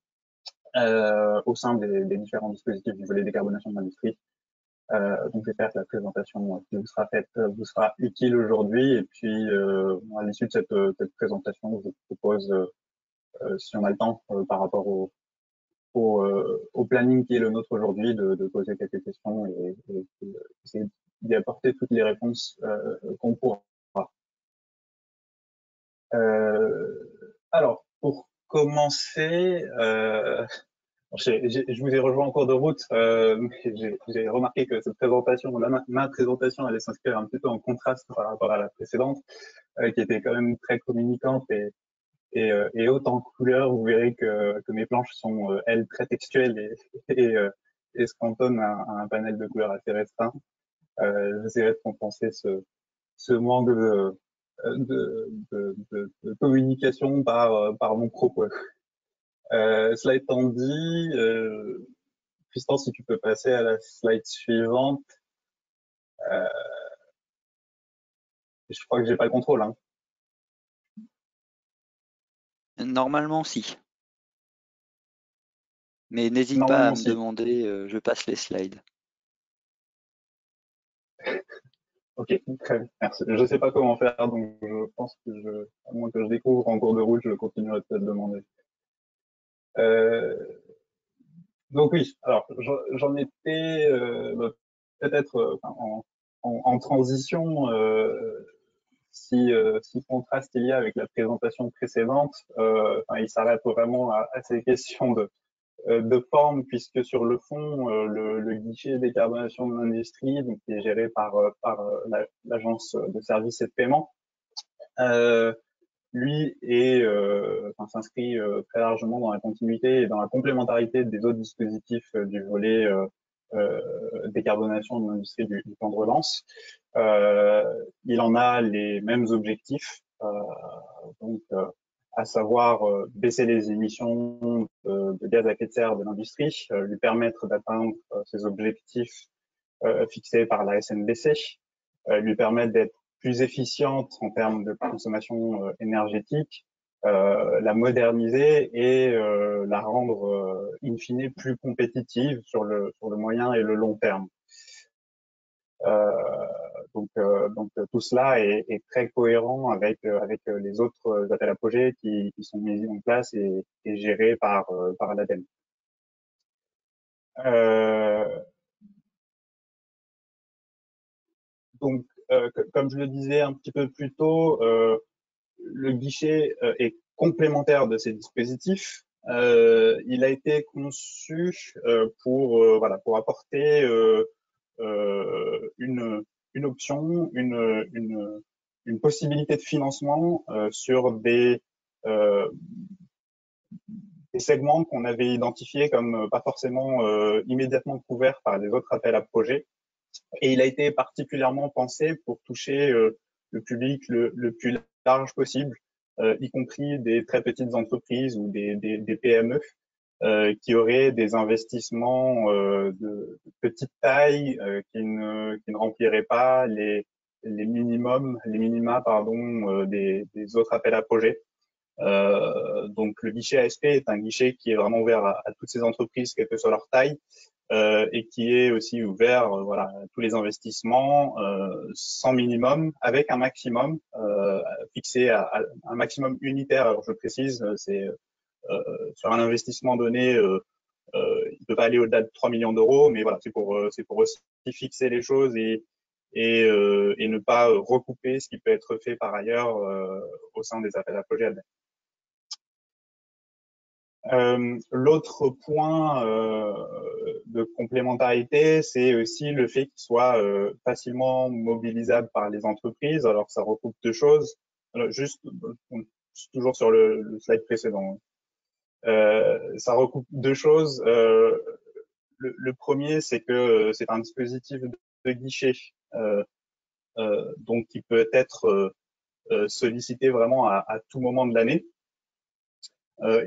au sein des différents dispositifs du volet décarbonation de l'industrie. Donc j'espère que la présentation qui vous sera faite vous sera utile aujourd'hui. Et puis à l'issue de cette présentation, je vous propose, si on a le temps, par rapport au planning qui est le nôtre aujourd'hui, de poser quelques questions et essayer d'y apporter toutes les réponses qu'on pourra. Alors, pour commencer, je vous ai rejoint en cours de route, mais j'ai remarqué que cette présentation, ma présentation, allait s'inscrire un petit peu en contraste par rapport à la précédente, qui était quand même très communicante et haute en couleurs. Vous verrez que mes planches sont, elles, très textuelles et se cantonnent à un panel de couleurs assez restreint. J'essaierai de compenser ce manque de communication par mon propos. Cela étant dit, Tristan, si tu peux passer à la slide suivante. Je crois que j'ai pas le contrôle. Hein. Normalement, si. Mais n'hésite pas à me demander, je passe les slides. Ok, très bien, merci. Je sais pas comment faire, donc je pense que à moins que je découvre en cours de route, je continuerai peut-être de demander. Donc oui, alors j'en étais peut-être en transition, si contraste il y a avec la présentation précédente, il s'arrête vraiment à ces questions de forme, puisque sur le fond, le guichet décarbonation de l'industrie, donc qui est géré par l'agence de services et de paiement, lui s'inscrit très largement dans la continuité et dans la complémentarité des autres dispositifs du volet décarbonation de l'industrie du plan de relance. Il en a les mêmes objectifs, donc à savoir baisser les émissions de gaz à effet de serre de l'industrie, lui permettre d'atteindre ses objectifs fixés par la SNBC, lui permettre d'être plus efficiente en termes de consommation énergétique, la moderniser et la rendre in fine plus compétitive sur le moyen et le long terme. Donc tout cela est très cohérent avec les autres appels à projets qui sont mis en place et gérés par l'ADEME. Donc comme je le disais un petit peu plus tôt, le guichet est complémentaire de ces dispositifs. Il a été conçu pour apporter une option, une possibilité de financement sur des segments qu'on avait identifiés comme pas forcément immédiatement couverts par les autres appels à projets. Et il a été particulièrement pensé pour toucher le public le plus large possible, y compris des très petites entreprises ou des PME qui auraient des investissements de petite taille qui ne rempliraient pas les minima des autres appels à projets. Donc le guichet ASP est un guichet qui est vraiment ouvert à toutes ces entreprises, quelle que soit leur taille, et qui est aussi ouvert à tous les investissements sans minimum, avec un maximum fixé à un maximum unitaire. Alors je précise, c'est sur un investissement donné, il peut pas aller au-delà de 3 millions d'euros, mais voilà, c'est pour aussi fixer les choses et ne pas recouper ce qui peut être fait par ailleurs au sein des appels à projets ADEME. L'autre point de complémentarité, c'est aussi le fait qu'il soit facilement mobilisable par les entreprises. Alors, ça recoupe deux choses. Alors, juste toujours sur le slide précédent. Ça recoupe deux choses. Le premier, c'est que c'est un dispositif de guichet, donc qui peut être sollicité vraiment à tout moment de l'année.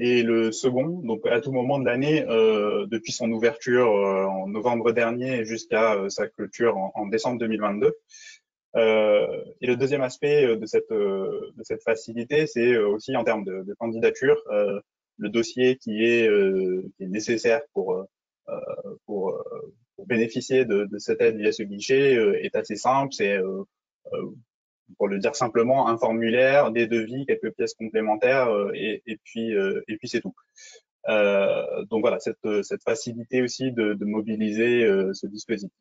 Et le second, donc à tout moment de l'année, depuis son ouverture en novembre dernier jusqu'à sa clôture en décembre 2022. Et le deuxième aspect de cette facilité, c'est aussi en termes de candidature, le dossier qui est nécessaire pour bénéficier de cette aide via ce guichet est assez simple. C'est pour le dire simplement, un formulaire, des devis, quelques pièces complémentaires, et puis c'est tout. Donc voilà, cette facilité aussi de mobiliser ce dispositif.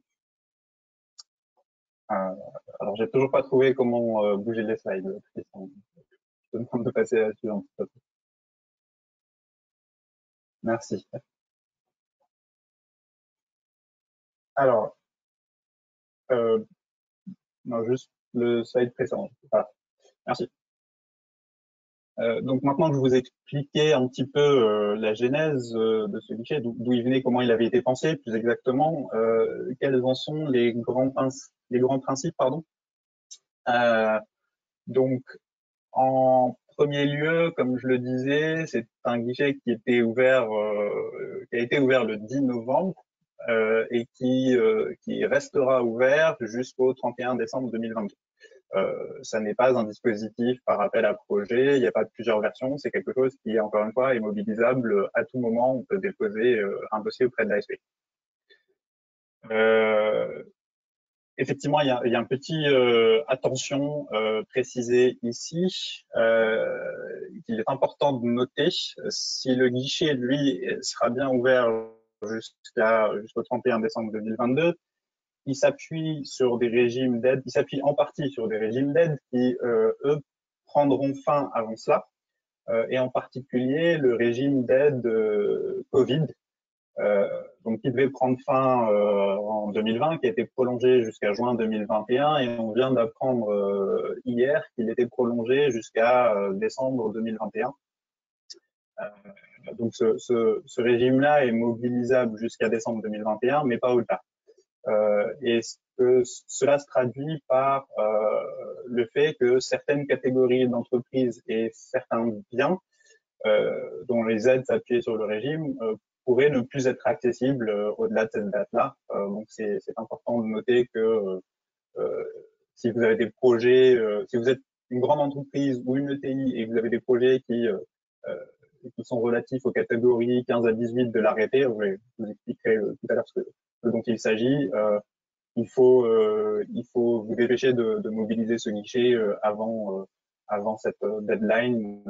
Alors, j'ai toujours pas trouvé comment bouger les slides. Je te demande de passer à la suivante. Merci. Alors, non, juste le slide précédent. Voilà. Merci. Donc maintenant que je vous ai expliqué un petit peu la genèse de ce guichet, d'où il venait, comment il avait été pensé, plus exactement, quels en sont les grands principes, pardon. Donc en premier lieu, comme je le disais, c'est un guichet qui a été ouvert le 10 novembre et qui restera ouvert jusqu'au 31 décembre 2022. Ça n'est pas un dispositif par appel à projet, il n'y a pas de plusieurs versions, c'est quelque chose qui, encore une fois, est mobilisable à tout moment. On peut déposer un dossier auprès de l'ASP. Effectivement, il y a un petit attention précisé ici, qu'il est important de noter. Si le guichet, lui, sera bien ouvert jusqu'au 31 décembre 2022, il s'appuie sur des régimes d'aide, il s'appuie en partie sur des régimes d'aide qui, eux, prendront fin avant cela, et en particulier le régime d'aide Covid, donc qui devait prendre fin en 2020, qui a été prolongé jusqu'à juin 2021, et on vient d'apprendre hier qu'il était prolongé jusqu'à décembre 2021. Donc ce régime-là est mobilisable jusqu'à décembre 2021, mais pas au-delà. Et que cela se traduit par le fait que certaines catégories d'entreprises et certains biens dont les aides s'appuyaient sur le régime pourraient ne plus être accessibles au-delà de cette date-là. Donc c'est important de noter que si vous avez des projets, si vous êtes une grande entreprise ou une ETI et que vous avez des projets qui sont relatifs aux catégories 15 à 18 de l'arrêté, je vous expliquerai tout à l'heure ce dont il s'agit. Il faut vous dépêcher de mobiliser ce guichet avant cette deadline.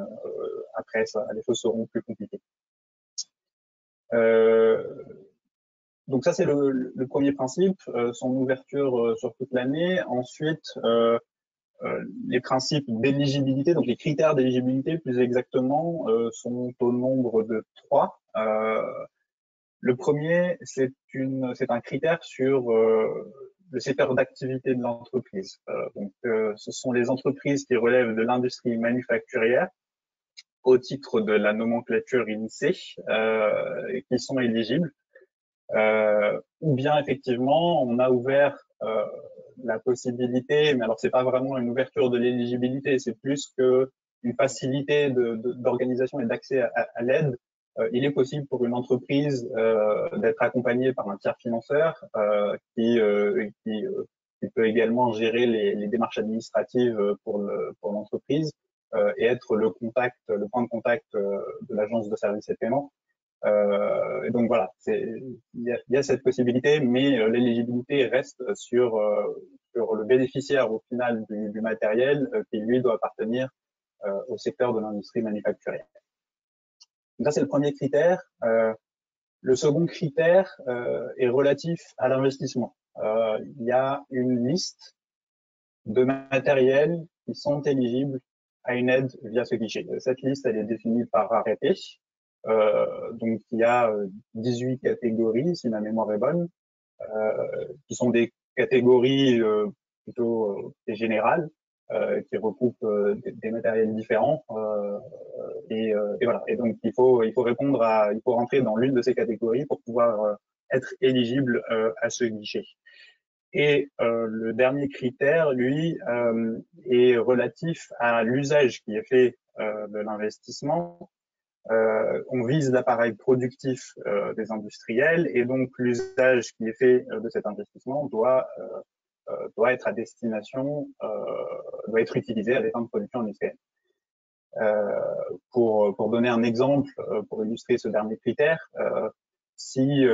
Après, les choses seront plus compliquées. Donc ça, c'est le premier principe, son ouverture sur toute l'année. Ensuite, les principes d'éligibilité, donc les critères d'éligibilité plus exactement, sont au nombre de 3. Le premier, c'est un critère sur le secteur d'activité de l'entreprise. Donc, ce sont les entreprises qui relèvent de l'industrie manufacturière au titre de la nomenclature INSEE qui sont éligibles. Ou bien effectivement, on a ouvert la possibilité, mais alors c'est pas vraiment une ouverture de l'éligibilité, c'est plus que une facilité d'organisation et d'accès à l'aide. Il est possible pour une entreprise d'être accompagnée par un tiers financeur qui peut également gérer les démarches administratives pour l'entreprise et être le point de contact de l'agence de services et de paiement. Et donc voilà, il y a cette possibilité, mais l'éligibilité reste sur le bénéficiaire au final du matériel qui lui doit appartenir au secteur de l'industrie manufacturière. Donc ça, c'est le premier critère. Le second critère est relatif à l'investissement. Il y a une liste de matériels qui sont éligibles à une aide via ce guichet. Cette liste, elle est définie par arrêté. Donc il y a 18 catégories, si ma mémoire est bonne, qui sont des catégories plutôt générales, qui recoupent des matériels différents. Et voilà. Et donc il faut rentrer dans l'une de ces catégories pour pouvoir être éligible à ce guichet. Et le dernier critère, lui, est relatif à l'usage qui est fait de l'investissement. On vise l'appareil productif des industriels et donc l'usage qui est fait de cet investissement doit être à destination, doit être utilisé à des fins de production industrielle. Pour donner un exemple, pour illustrer ce dernier critère, si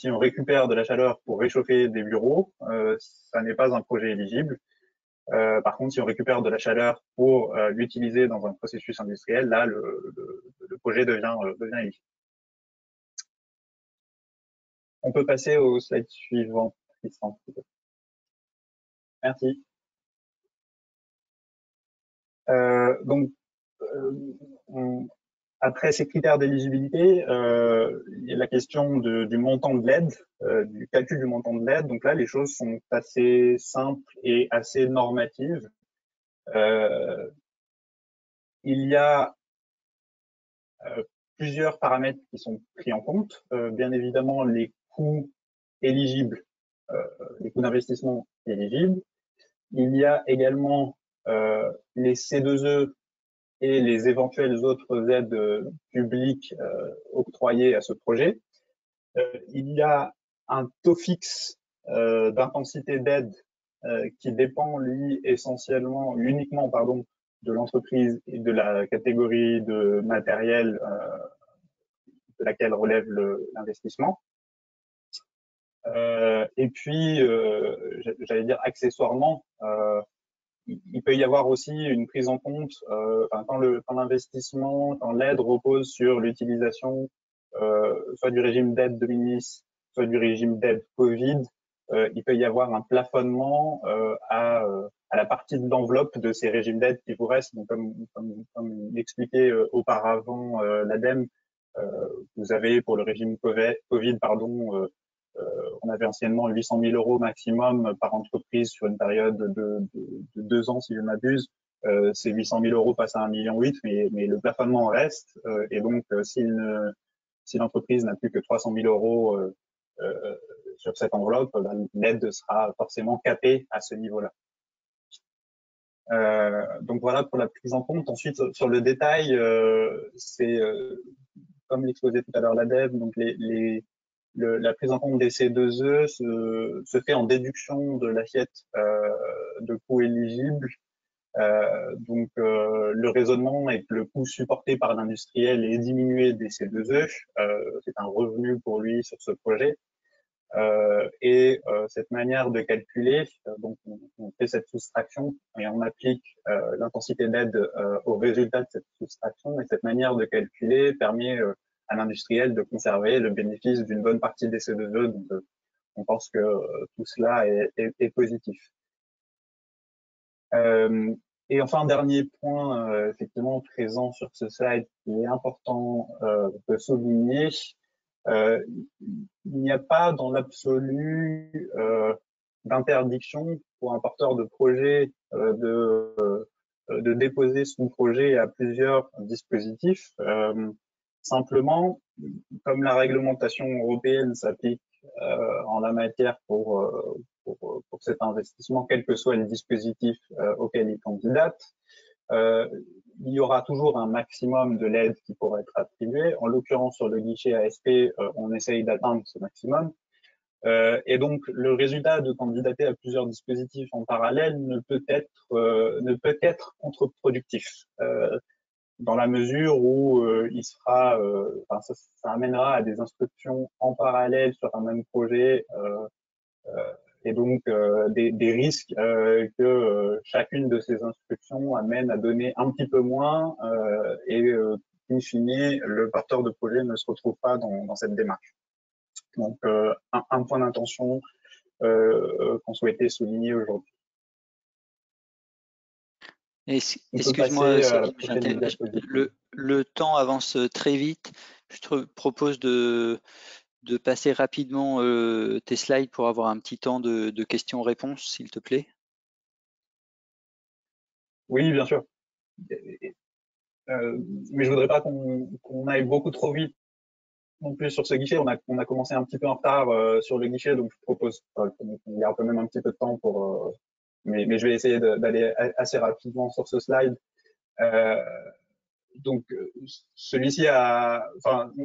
on récupère de la chaleur pour réchauffer des bureaux, ça n'est pas un projet éligible. Par contre, si on récupère de la chaleur pour l'utiliser dans un processus industriel, là, le projet devient éligible. On peut passer au slide suivant, Tristan. Merci. Donc, après ces critères d'éligibilité, il y a la question du montant de l'aide, du calcul du montant de l'aide. Donc là, les choses sont assez simples et assez normatives. Il y a plusieurs paramètres qui sont pris en compte. Bien évidemment, les coûts éligibles, les coûts d'investissement éligibles. Il y a également les C2E et les éventuelles autres aides publiques octroyées à ce projet. Il y a un taux fixe d'intensité d'aide qui dépend, lui, uniquement, de l'entreprise et de la catégorie de matériel de laquelle relève l'investissement. Et puis, j'allais dire accessoirement, il peut y avoir aussi une prise en compte quand l'investissement, quand l'aide repose sur l'utilisation soit du régime d'aide de minimis, soit du régime d'aide Covid, il peut y avoir un plafonnement à la partie de l'enveloppe de ces régimes d'aide qui vous restent. Donc, comme l'expliquait auparavant l'ADEME, vous avez pour le régime Covid, on avait anciennement 800 000 € maximum par entreprise sur une période de 2 ans, si je ne m'abuse. Ces 800 000 € passent à 1,8 million, mais le plafonnement reste. Et donc, si l'entreprise n'a plus que 300 000 € sur cette enveloppe, l'aide sera forcément capée à ce niveau-là. Donc voilà pour la prise en compte. Ensuite, sur le détail, c'est comme l'exposait tout à l'heure l'ADEME, donc la prise en compte des C2E se fait en déduction de l'assiette de coûts éligibles. Donc le raisonnement est que le coût supporté par l'industriel est diminué des C2E. C'est un revenu pour lui sur ce projet. Cette manière de calculer, donc on fait cette soustraction et on applique l'intensité d'aide au résultat de cette soustraction, et cette manière de calculer permet à l'industriel de conserver le bénéfice d'une bonne partie des C2E. Donc on pense que tout cela est positif. Et enfin, dernier point effectivement présent sur ce slide qui est important de souligner, il n'y a pas dans l'absolu d'interdiction pour un porteur de projet de déposer son projet à plusieurs dispositifs. Simplement, comme la réglementation européenne s'applique en la matière pour cet investissement, quel que soit le dispositif auquel il candidate, il y aura toujours un maximum de l'aide qui pourra être attribuée. En l'occurrence, sur le guichet ASP, on essaye d'atteindre ce maximum. Et donc, le résultat de candidater à plusieurs dispositifs en parallèle ne peut être contre-productif, dans la mesure où il sera, ça amènera à des instructions en parallèle sur un même projet, et donc des risques que chacune de ces instructions amène à donner un petit peu moins, et in fine, le porteur de projet ne se retrouve pas dans cette démarche. Donc un point d'intention qu'on souhaitait souligner aujourd'hui. Excuse-moi, le temps avance très vite. Je te propose de passer rapidement tes slides pour avoir un petit temps de questions-réponses, s'il te plaît. Oui, bien sûr. Mais je voudrais pas qu'on aille beaucoup trop vite non plus sur ce guichet. On a commencé un petit peu en retard sur le guichet, donc je propose qu'on garde quand même un petit peu de temps pour. Mais je vais essayer d'aller assez rapidement sur ce slide. Donc celui-ci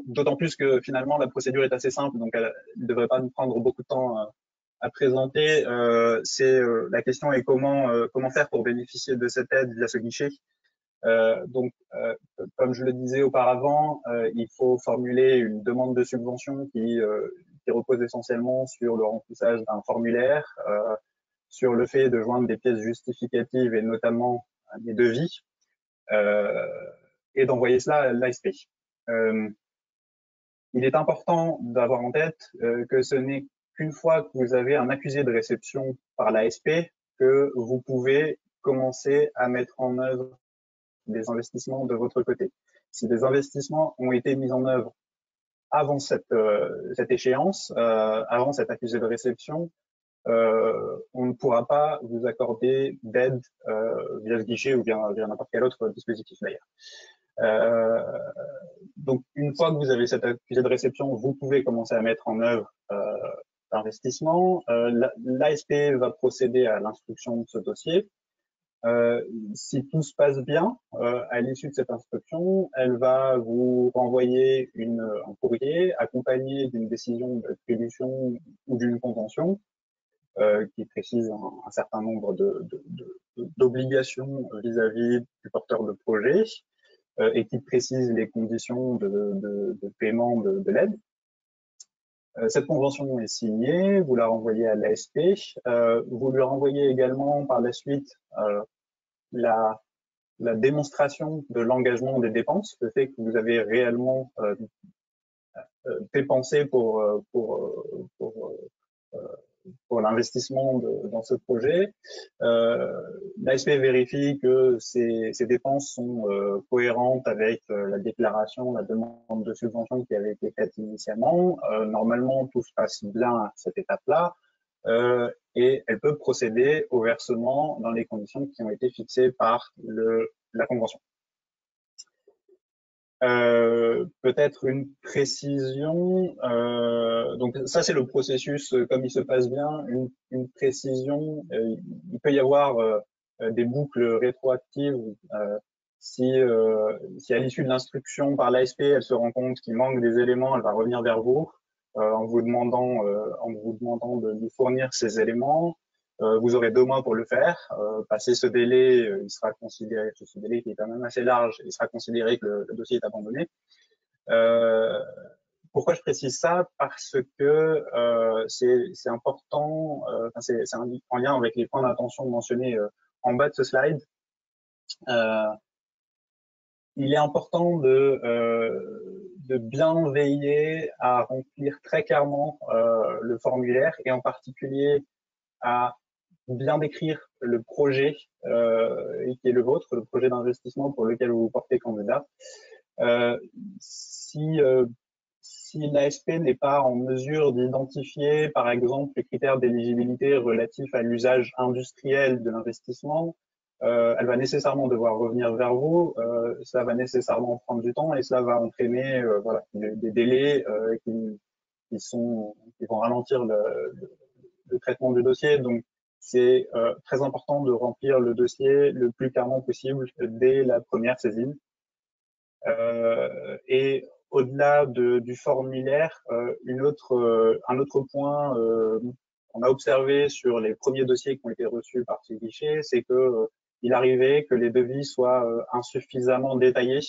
d'autant plus que finalement la procédure est assez simple, donc elle ne devrait pas nous prendre beaucoup de temps à présenter. La question est comment faire pour bénéficier de cette aide via ce guichet. Comme je le disais auparavant, il faut formuler une demande de subvention qui repose essentiellement sur le remplissage d'un formulaire, sur le fait de joindre des pièces justificatives et notamment des devis, et d'envoyer cela à l'ASP. Il est important d'avoir en tête que ce n'est qu'une fois que vous avez un accusé de réception par l'ASP que vous pouvez commencer à mettre en œuvre des investissements de votre côté. Si des investissements ont été mis en œuvre avant cette échéance, avant cet accusé de réception, on ne pourra pas vous accorder d'aide via ce guichet ou via n'importe quel autre dispositif d'ailleurs. Donc, une fois que vous avez cet accusé de réception, vous pouvez commencer à mettre en œuvre l'investissement. L'ASP va procéder à l'instruction de ce dossier. Si tout se passe bien, à l'issue de cette instruction, elle va vous renvoyer un courrier accompagné d'une décision d'attribution ou d'une convention qui précise un certain nombre d'obligations vis-à-vis du porteur de projet et qui précise les conditions de paiement de l'aide. Cette convention est signée, vous la renvoyez à l'ASP, vous lui renvoyez également par la suite la démonstration de l'engagement des dépenses, le fait que vous avez réellement dépensé pour l'investissement dans ce projet. L'ASP vérifie que ces dépenses sont cohérentes avec la déclaration, la demande de subvention qui avait été faite initialement. Normalement, tout se passe bien à cette étape-là. Et elle peut procéder au versement dans les conditions qui ont été fixées par la convention. Peut-être une précision. Donc ça, c'est le processus comme il se passe bien. Une précision. Il peut y avoir des boucles rétroactives si à l'issue de l'instruction par l'ASP, elle se rend compte qu'il manque des éléments, elle va revenir vers vous en vous demandant de lui fournir ces éléments. Vous aurez 2 mois pour le faire. Passé ce délai, il sera considéré, ce délai qui est quand même assez large, il sera considéré que le dossier est abandonné. Pourquoi je précise ça? Parce que c'est important, c'est en lien avec les points d'attention mentionnés en bas de ce slide. Il est important de bien veiller à remplir très clairement le formulaire et en particulier à bien décrire le projet qui est le vôtre, le projet d'investissement pour lequel vous vous portez candidat. Si l'ASP n'est pas en mesure d'identifier, par exemple, les critères d'éligibilité relatifs à l'usage industriel de l'investissement, elle va nécessairement devoir revenir vers vous. Cela va nécessairement prendre du temps et cela va entraîner voilà, des délais qui vont ralentir le traitement du dossier. Donc, c'est très important de remplir le dossier le plus clairement possible dès la première saisine. Et au-delà du formulaire, un autre point qu'on a observé sur les premiers dossiers qui ont été reçus par ce guichet, c'est que il arrivait que les devis soient insuffisamment détaillés.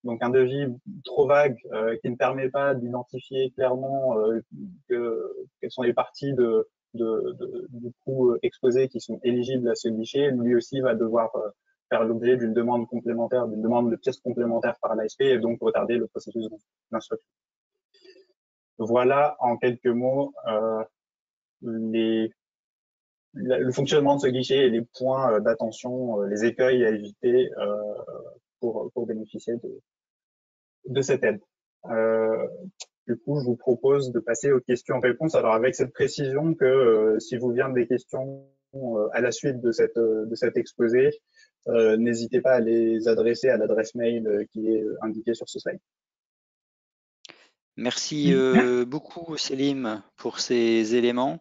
Donc un devis trop vague qui ne permet pas d'identifier clairement quelles sont les parties du coût exposé qui sont éligibles à ce guichet, lui aussi va devoir faire l'objet d'une demande complémentaire, d'une demande de pièces complémentaires par l'ASP et donc retarder le processus d'instruction. Voilà en quelques mots le fonctionnement de ce guichet et les points d'attention, les écueils à éviter pour bénéficier de cette aide. Du coup, je vous propose de passer aux questions-réponses. Alors, avec cette précision que si vous vient des questions à la suite de cet exposé, n'hésitez pas à les adresser à l'adresse mail qui est indiquée sur ce slide. Merci beaucoup, Selim, pour ces éléments.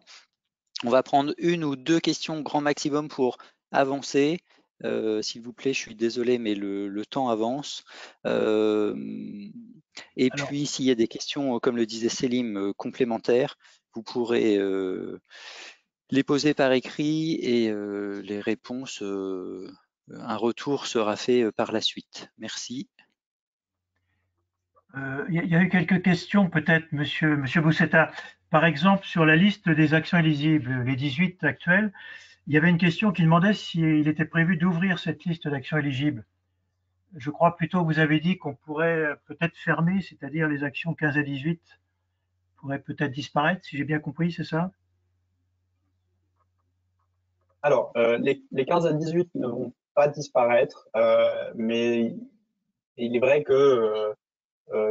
On va prendre 1 ou 2 questions grand maximum pour avancer. S'il vous plaît, je suis désolé, mais le temps avance. Et puis, s'il y a des questions, comme le disait Selim, complémentaires, vous pourrez les poser par écrit et les réponses, un retour sera fait par la suite. Merci. Il y a eu quelques questions, peut-être, Monsieur Boussetta. Par exemple, sur la liste des actions éligibles, les 18 actuelles, il y avait une question qui demandait s'il était prévu d'ouvrir cette liste d'actions éligibles. Je crois plutôt que vous avez dit qu'on pourrait peut-être fermer, c'est-à-dire les actions 15 à 18 pourraient peut-être disparaître, si j'ai bien compris, c'est ça? Alors, les 15 à 18 ne vont pas disparaître, mais il est vrai que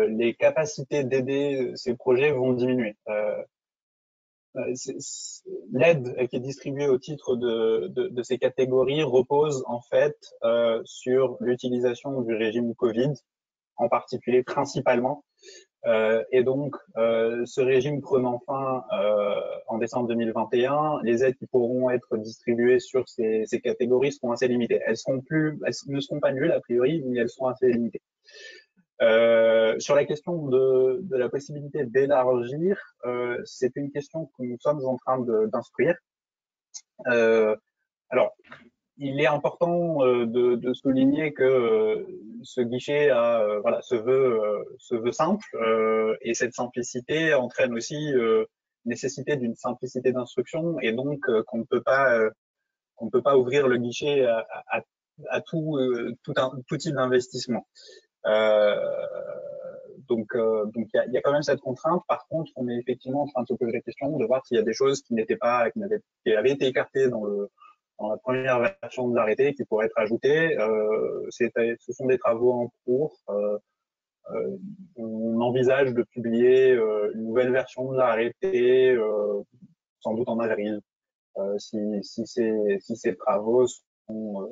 les capacités d'aider ces projets vont diminuer. L'aide qui est distribuée au titre de ces catégories repose en fait sur l'utilisation du régime Covid, en particulier principalement. Et donc, ce régime prenant fin en décembre 2021, les aides qui pourront être distribuées sur ces catégories seront assez limitées. Elles ne seront pas nulles a priori, mais elles seront assez limitées. Sur la question de la possibilité d'élargir, c'est une question que nous sommes en train d'instruire. Alors, il est important de souligner que ce guichet se veut simple et cette simplicité entraîne aussi nécessité d'une simplicité d'instruction et donc qu'on ne peut pas ouvrir le guichet à tout type d'investissement. Donc il y a quand même cette contrainte. Par contre, on est effectivement en train de se poser la question de voir s'il y a des choses qui avaient été écartées dans la première version de l'arrêté qui pourraient être ajoutées. Ce sont des travaux en cours. On envisage de publier une nouvelle version de l'arrêté sans doute en avril, si ces travaux ont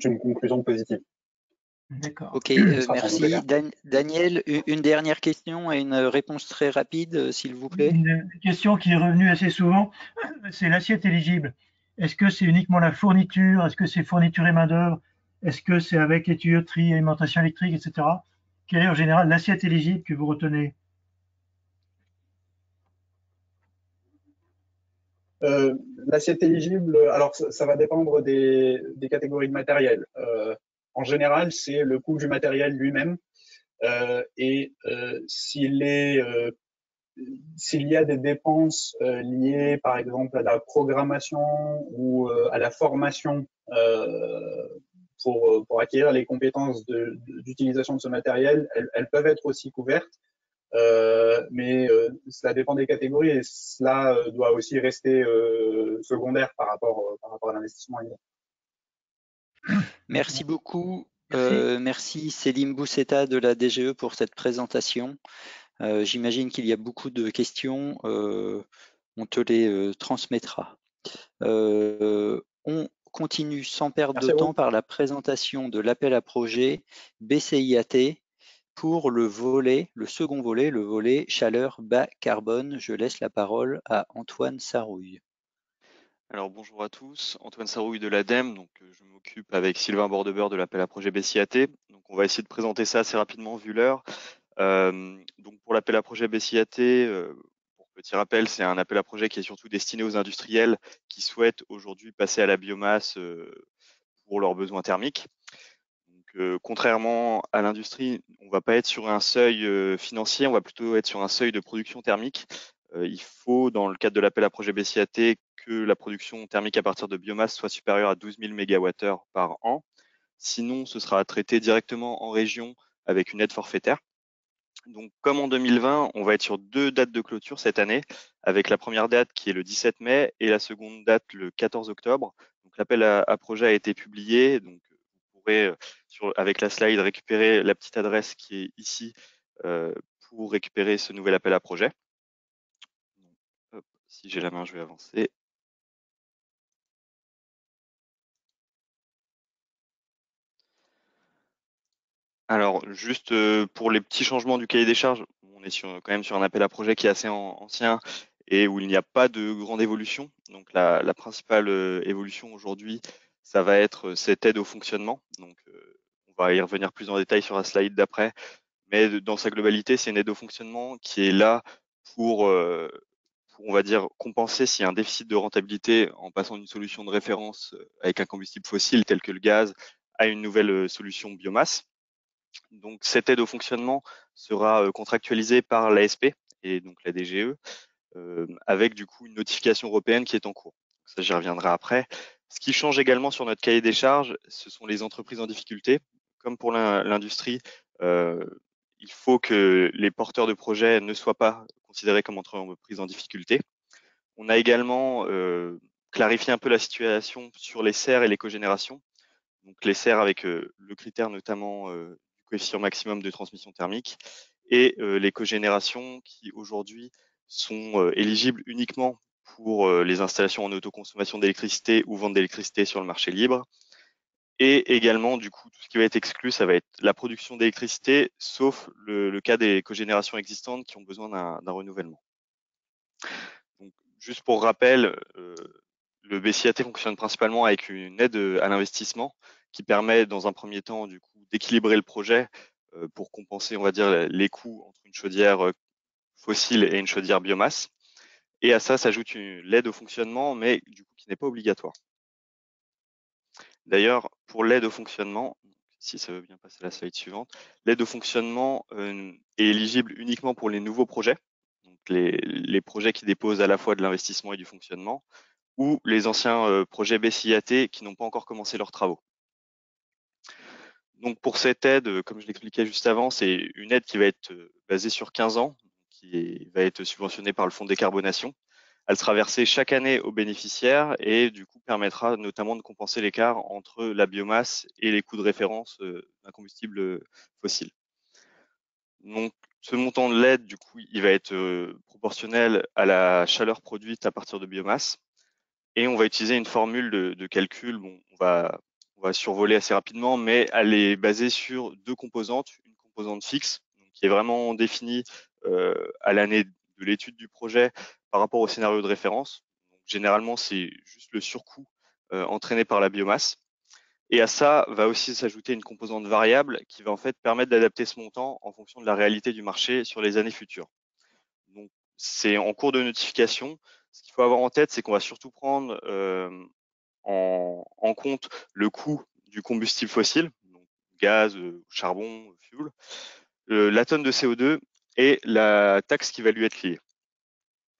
une conclusion positive. D'accord. Ok, Ce sera sans merci. doute Daniel, une dernière question et une réponse très rapide, s'il vous plaît. Une question qui est revenue assez souvent, c'est l'assiette éligible. Est-ce que c'est uniquement la fourniture? Est-ce que c'est fourniture et main-d'œuvre? Est-ce que c'est avec les tuyauteries, alimentation électrique, etc.? Quelle est en général l'assiette éligible que vous retenez? L'assiette éligible, alors ça va dépendre des catégories de matériel. En général, c'est le coût du matériel lui-même et s'il y a des dépenses liées, par exemple, à la programmation ou à la formation pour acquérir les compétences d'utilisation de ce matériel, elles peuvent être aussi couvertes. Mais cela dépend des catégories et cela doit aussi rester secondaire par rapport à l'investissement. Merci beaucoup. Merci. Merci Céline Boussetta de la DGE pour cette présentation. J'imagine qu'il y a beaucoup de questions. On te les transmettra. On continue sans perdre de Merci à temps vous. par la présentation de l'appel à projet BCIAT pour le second volet, le volet chaleur bas carbone. Je laisse la parole à Antoine Sarouille. Alors bonjour à tous, Antoine Sarouille de l'ADEME, donc je m'occupe avec Sylvain Bordebeur de l'appel à projet BCIAT. Donc on va essayer de présenter ça assez rapidement vu l'heure. Donc pour l'appel à projet BCIAT, pour petit rappel, c'est un appel à projet qui est surtout destiné aux industriels qui souhaitent aujourd'hui passer à la biomasse pour leurs besoins thermiques. Donc, contrairement à l'industrie, on ne va pas être sur un seuil financier, on va plutôt être sur un seuil de production thermique. Il faut, dans le cadre de l'appel à projet BCIAT, que la production thermique à partir de biomasse soit supérieure à 12 000 MWh par an. Sinon, ce sera traité directement en région avec une aide forfaitaire. Donc, comme en 2020, on va être sur 2 dates de clôture cette année, avec la première date qui est le 17 mai et la seconde date le 14 octobre. Donc, l'appel à projet a été publié. Donc, vous pourrez, avec la slide, récupérer la petite adresse qui est ici pour récupérer ce nouvel appel à projet. Donc, hop, si j'ai la main, je vais avancer. Alors, juste pour les petits changements du cahier des charges, on est quand même sur un appel à projet qui est assez ancien et où il n'y a pas de grande évolution. Donc, la principale évolution aujourd'hui, ça va être cette aide au fonctionnement. Donc, on va y revenir plus en détail sur la slide d'après. Mais dans sa globalité, c'est une aide au fonctionnement qui est là pour, on va dire, compenser s'il y a un déficit de rentabilité en passant d'une solution de référence avec un combustible fossile tel que le gaz à une nouvelle solution biomasse. Donc, cette aide au fonctionnement sera contractualisée par l'ASP et donc la DGE, avec du coup une notification européenne qui est en cours. Ça, j'y reviendrai après. Ce qui change également sur notre cahier des charges, ce sont les entreprises en difficulté. Comme pour l'industrie, il faut que les porteurs de projets ne soient pas considérés comme entreprises en difficulté. On a également clarifié un peu la situation sur les serres et les cogénérations. Donc les serres avec le critère notamment du coefficient maximum de transmission thermique et les cogénérations qui aujourd'hui sont éligibles uniquement pour les installations en autoconsommation d'électricité ou vente d'électricité sur le marché libre. Et également, du coup, tout ce qui va être exclu, ça va être la production d'électricité, sauf le cas des cogénérations existantes qui ont besoin d'un renouvellement. Donc, juste pour rappel, le BCIAT fonctionne principalement avec une aide à l'investissement qui permet, dans un premier temps, du coup, d'équilibrer le projet pour compenser, on va dire, les coûts entre une chaudière fossile et une chaudière biomasse. Et à ça s'ajoute l'aide au fonctionnement, mais du coup, qui n'est pas obligatoire. D'ailleurs, pour l'aide au fonctionnement, si ça veut bien passer à la slide suivante, l'aide au fonctionnement est éligible uniquement pour les nouveaux projets, donc les projets qui déposent à la fois de l'investissement et du fonctionnement, ou les anciens projets BCIAT qui n'ont pas encore commencé leurs travaux. Donc pour cette aide, comme je l'expliquais juste avant, c'est une aide qui va être basée sur 15 ans, qui va être subventionnée par le fonds de décarbonation. Elle sera versée chaque année aux bénéficiaires et du coup permettra notamment de compenser l'écart entre la biomasse et les coûts de référence d'un combustible fossile. Donc ce montant de l'aide, du coup, il va être proportionnel à la chaleur produite à partir de biomasse. Et on va utiliser une formule de calcul. Bon, on on va survoler assez rapidement, mais elle est basée sur deux composantes. Une composante fixe, donc, qui est vraiment définie à l'année de l'étude du projet par rapport au scénario de référence. Donc, généralement, c'est juste le surcoût entraîné par la biomasse. Et à ça va aussi s'ajouter une composante variable qui va en fait permettre d'adapter ce montant en fonction de la réalité du marché sur les années futures. Donc, c'est en cours de notification. Ce qu'il faut avoir en tête, c'est qu'on va surtout prendre en compte le coût du combustible fossile, donc gaz, charbon, fuel, la tonne de CO2 et la taxe qui va lui être liée.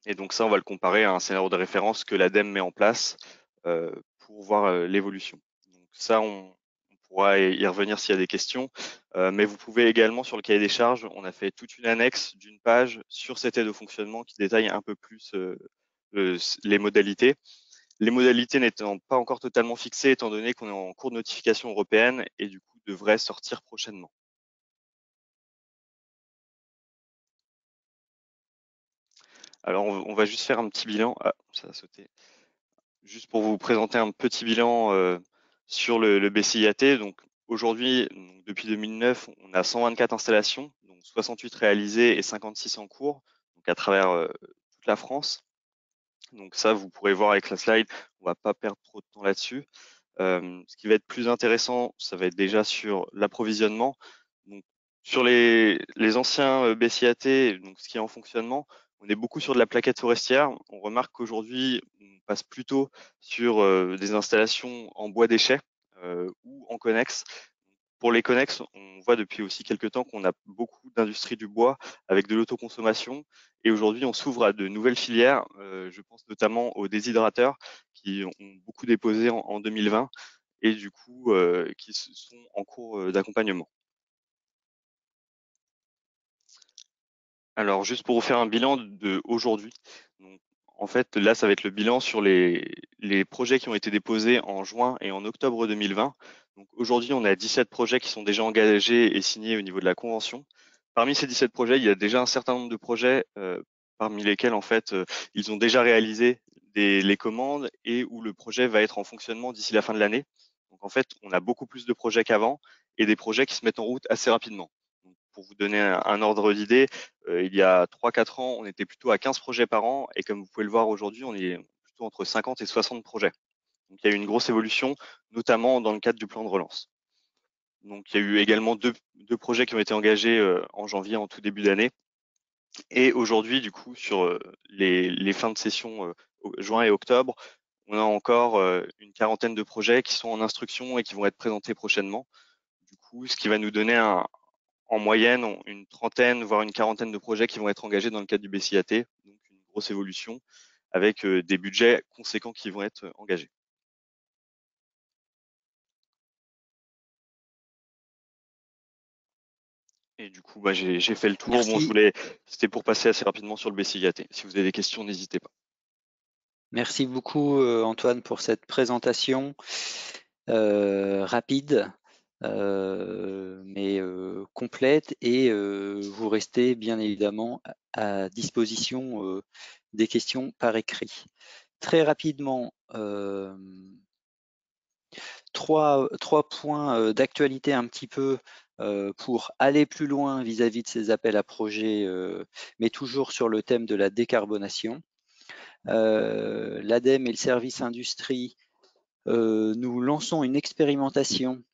Et donc ça, on va le comparer à un scénario de référence que l'ADEME met en place pour voir l'évolution. Donc ça, on pourra y revenir s'il y a des questions, mais vous pouvez également, sur le cahier des charges, on a fait toute une annexe d'une page sur cette aide au fonctionnement qui détaille un peu plus les modalités. Les modalités n'étant pas encore totalement fixées, étant donné qu'on est en cours de notification européenne et du coup devraient sortir prochainement. Alors on va juste faire un petit bilan. Ah, ça a sauté. Juste pour vous présenter un petit bilan sur le BCIAT. Donc aujourd'hui, depuis 2009, on a 124 installations, donc 68 réalisées et 56 en cours, donc à travers toute la France. Donc ça, vous pourrez voir avec la slide, on va pas perdre trop de temps là-dessus. Ce qui va être plus intéressant, ça va être déjà sur l'approvisionnement. Donc, sur les anciens BCIAT, donc ce qui est en fonctionnement, on est beaucoup sur de la plaquette forestière. On remarque qu'aujourd'hui, on passe plutôt sur des installations en bois déchets ou en connexe. Pour les connexes, on voit depuis aussi quelques temps qu'on a beaucoup d'industries du bois avec de l'autoconsommation. Et aujourd'hui, on s'ouvre à de nouvelles filières. Je pense notamment aux déshydrateurs qui ont beaucoup déposé en 2020 et du coup qui sont en cours d'accompagnement. Alors, juste pour vous faire un bilan de aujourd'hui. En fait, là, ça va être le bilan sur les projets qui ont été déposés en juin et en octobre 2020. Donc aujourd'hui, on a 17 projets qui sont déjà engagés et signés au niveau de la convention. Parmi ces 17 projets, il y a déjà un certain nombre de projets parmi lesquels, en fait, ils ont déjà réalisé les commandes et où le projet va être en fonctionnement d'ici la fin de l'année. Donc en fait, on a beaucoup plus de projets qu'avant et des projets qui se mettent en route assez rapidement. Donc, pour vous donner un ordre d'idée, il y a 3-4 ans, on était plutôt à 15 projets par an et comme vous pouvez le voir aujourd'hui, on est plutôt entre 50 et 60 projets. Donc il y a eu une grosse évolution, notamment dans le cadre du plan de relance. Donc il y a eu également deux projets qui ont été engagés en janvier, en tout début d'année. Et aujourd'hui, du coup, sur les fins de session juin et octobre, on a encore une quarantaine de projets qui sont en instruction et qui vont être présentés prochainement. Du coup, ce qui va nous donner en moyenne une trentaine, voire une quarantaine de projets qui vont être engagés dans le cadre du BCIAT, donc une grosse évolution avec des budgets conséquents qui vont être engagés. Et du coup, j'ai fait le tour. Merci. Bon, c'était pour passer assez rapidement sur le BCIAT. Si vous avez des questions, n'hésitez pas. Merci beaucoup Antoine pour cette présentation rapide mais complète et vous restez bien évidemment à disposition des questions par écrit. Très rapidement, trois points d'actualité un petit peu pour aller plus loin vis-à-vis de ces appels à projets, mais toujours sur le thème de la décarbonation. L'ADEME et le service industrie, nous lançons une expérimentation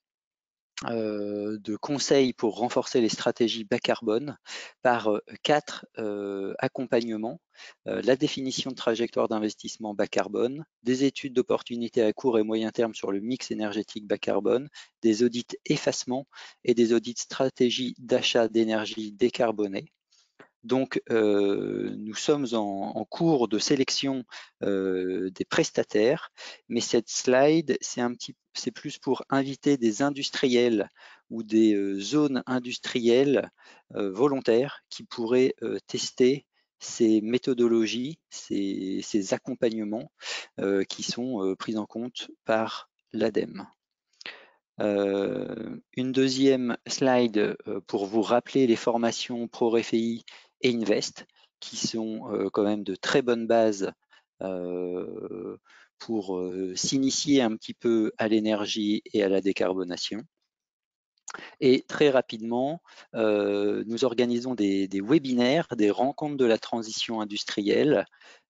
de conseils pour renforcer les stratégies bas carbone par 4 accompagnements. La définition de trajectoire d'investissement bas carbone, des études d'opportunité à court et moyen terme sur le mix énergétique bas carbone, des audits effacement et des audits stratégie d'achat d'énergie décarbonée. Donc, nous sommes en cours de sélection des prestataires, mais cette slide, c'est plus pour inviter des industriels ou des zones industrielles volontaires qui pourraient tester ces méthodologies, ces accompagnements qui sont pris en compte par l'ADEME. Une deuxième slide pour vous rappeler les formations ProRefei et Invest, qui sont quand même de très bonnes bases pour s'initier un petit peu à l'énergie et à la décarbonation. Et très rapidement, nous organisons des webinaires, des rencontres de la transition industrielle.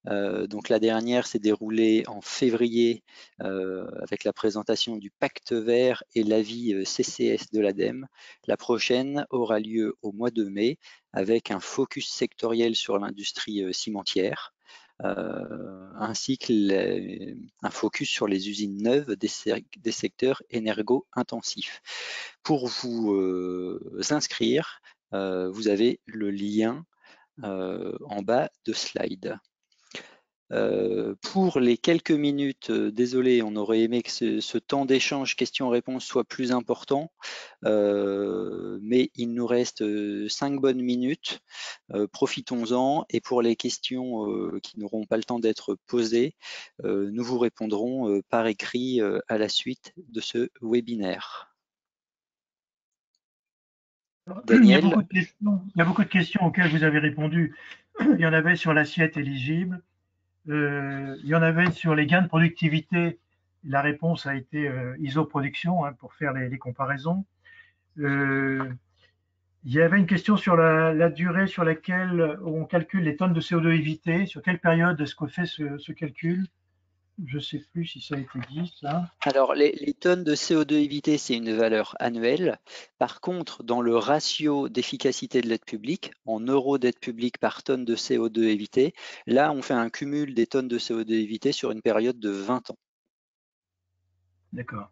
Donc la dernière s'est déroulée en février avec la présentation du pacte vert et l'avis CCS de l'ADEME. La prochaine aura lieu au mois de mai avec un focus sectoriel sur l'industrie cimentière. Ainsi qu'un focus sur les usines neuves des secteurs énergo-intensifs. Pour vous inscrire, vous avez le lien en bas de slide. Pour les quelques minutes, désolé, on aurait aimé que ce temps d'échange questions-réponses soit plus important, mais il nous reste 5 bonnes minutes. Profitons-en, et pour les questions qui n'auront pas le temps d'être posées, nous vous répondrons par écrit à la suite de ce webinaire. Daniel. Il y a beaucoup de questions auxquelles vous avez répondu. Il y en avait sur l'assiette éligible. Il y en avait sur les gains de productivité. La réponse a été isoproduction, pour faire les comparaisons. Il y avait une question sur la durée sur laquelle on calcule les tonnes de CO2 évitées. Sur quelle période est-ce qu'on fait ce calcul? Je ne sais plus si ça a été dit, ça. Alors, les tonnes de CO2 évitées, c'est une valeur annuelle. Par contre, dans le ratio d'efficacité de l'aide publique, en euros d'aide publique par tonne de CO2 évitée, là, on fait un cumul des tonnes de CO2 évitées sur une période de 20 ans. D'accord.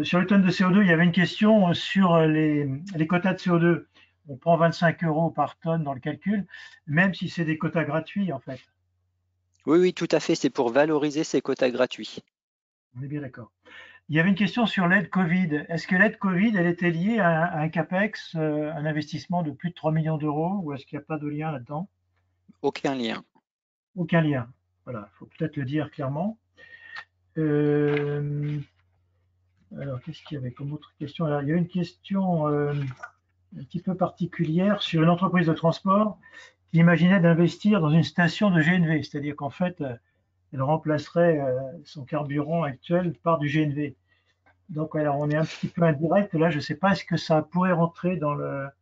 Sur les tonnes de CO2, il y avait une question sur les quotas de CO2. On prend 25 € par tonne dans le calcul, même si c'est des quotas gratuits, en fait. Oui, tout à fait. C'est pour valoriser ces quotas gratuits. On est bien d'accord. Il y avait une question sur l'aide Covid. Est-ce que l'aide Covid, elle était liée à un CAPEX, un investissement de plus de 3 millions d'euros, ou est-ce qu'il n'y a pas de lien là-dedans? Aucun lien. Aucun lien. Voilà, il faut peut-être le dire clairement. Alors, qu'est-ce qu'il y avait comme autre question? Alors, il y a une question un petit peu particulière sur une entreprise de transport qui imaginait d'investir dans une station de GNV, c'est-à-dire qu'en fait, elle remplacerait son carburant actuel par du GNV. Donc, alors, on est un petit peu indirect. Là, je ne sais pas, est-ce que ça pourrait rentrer dans la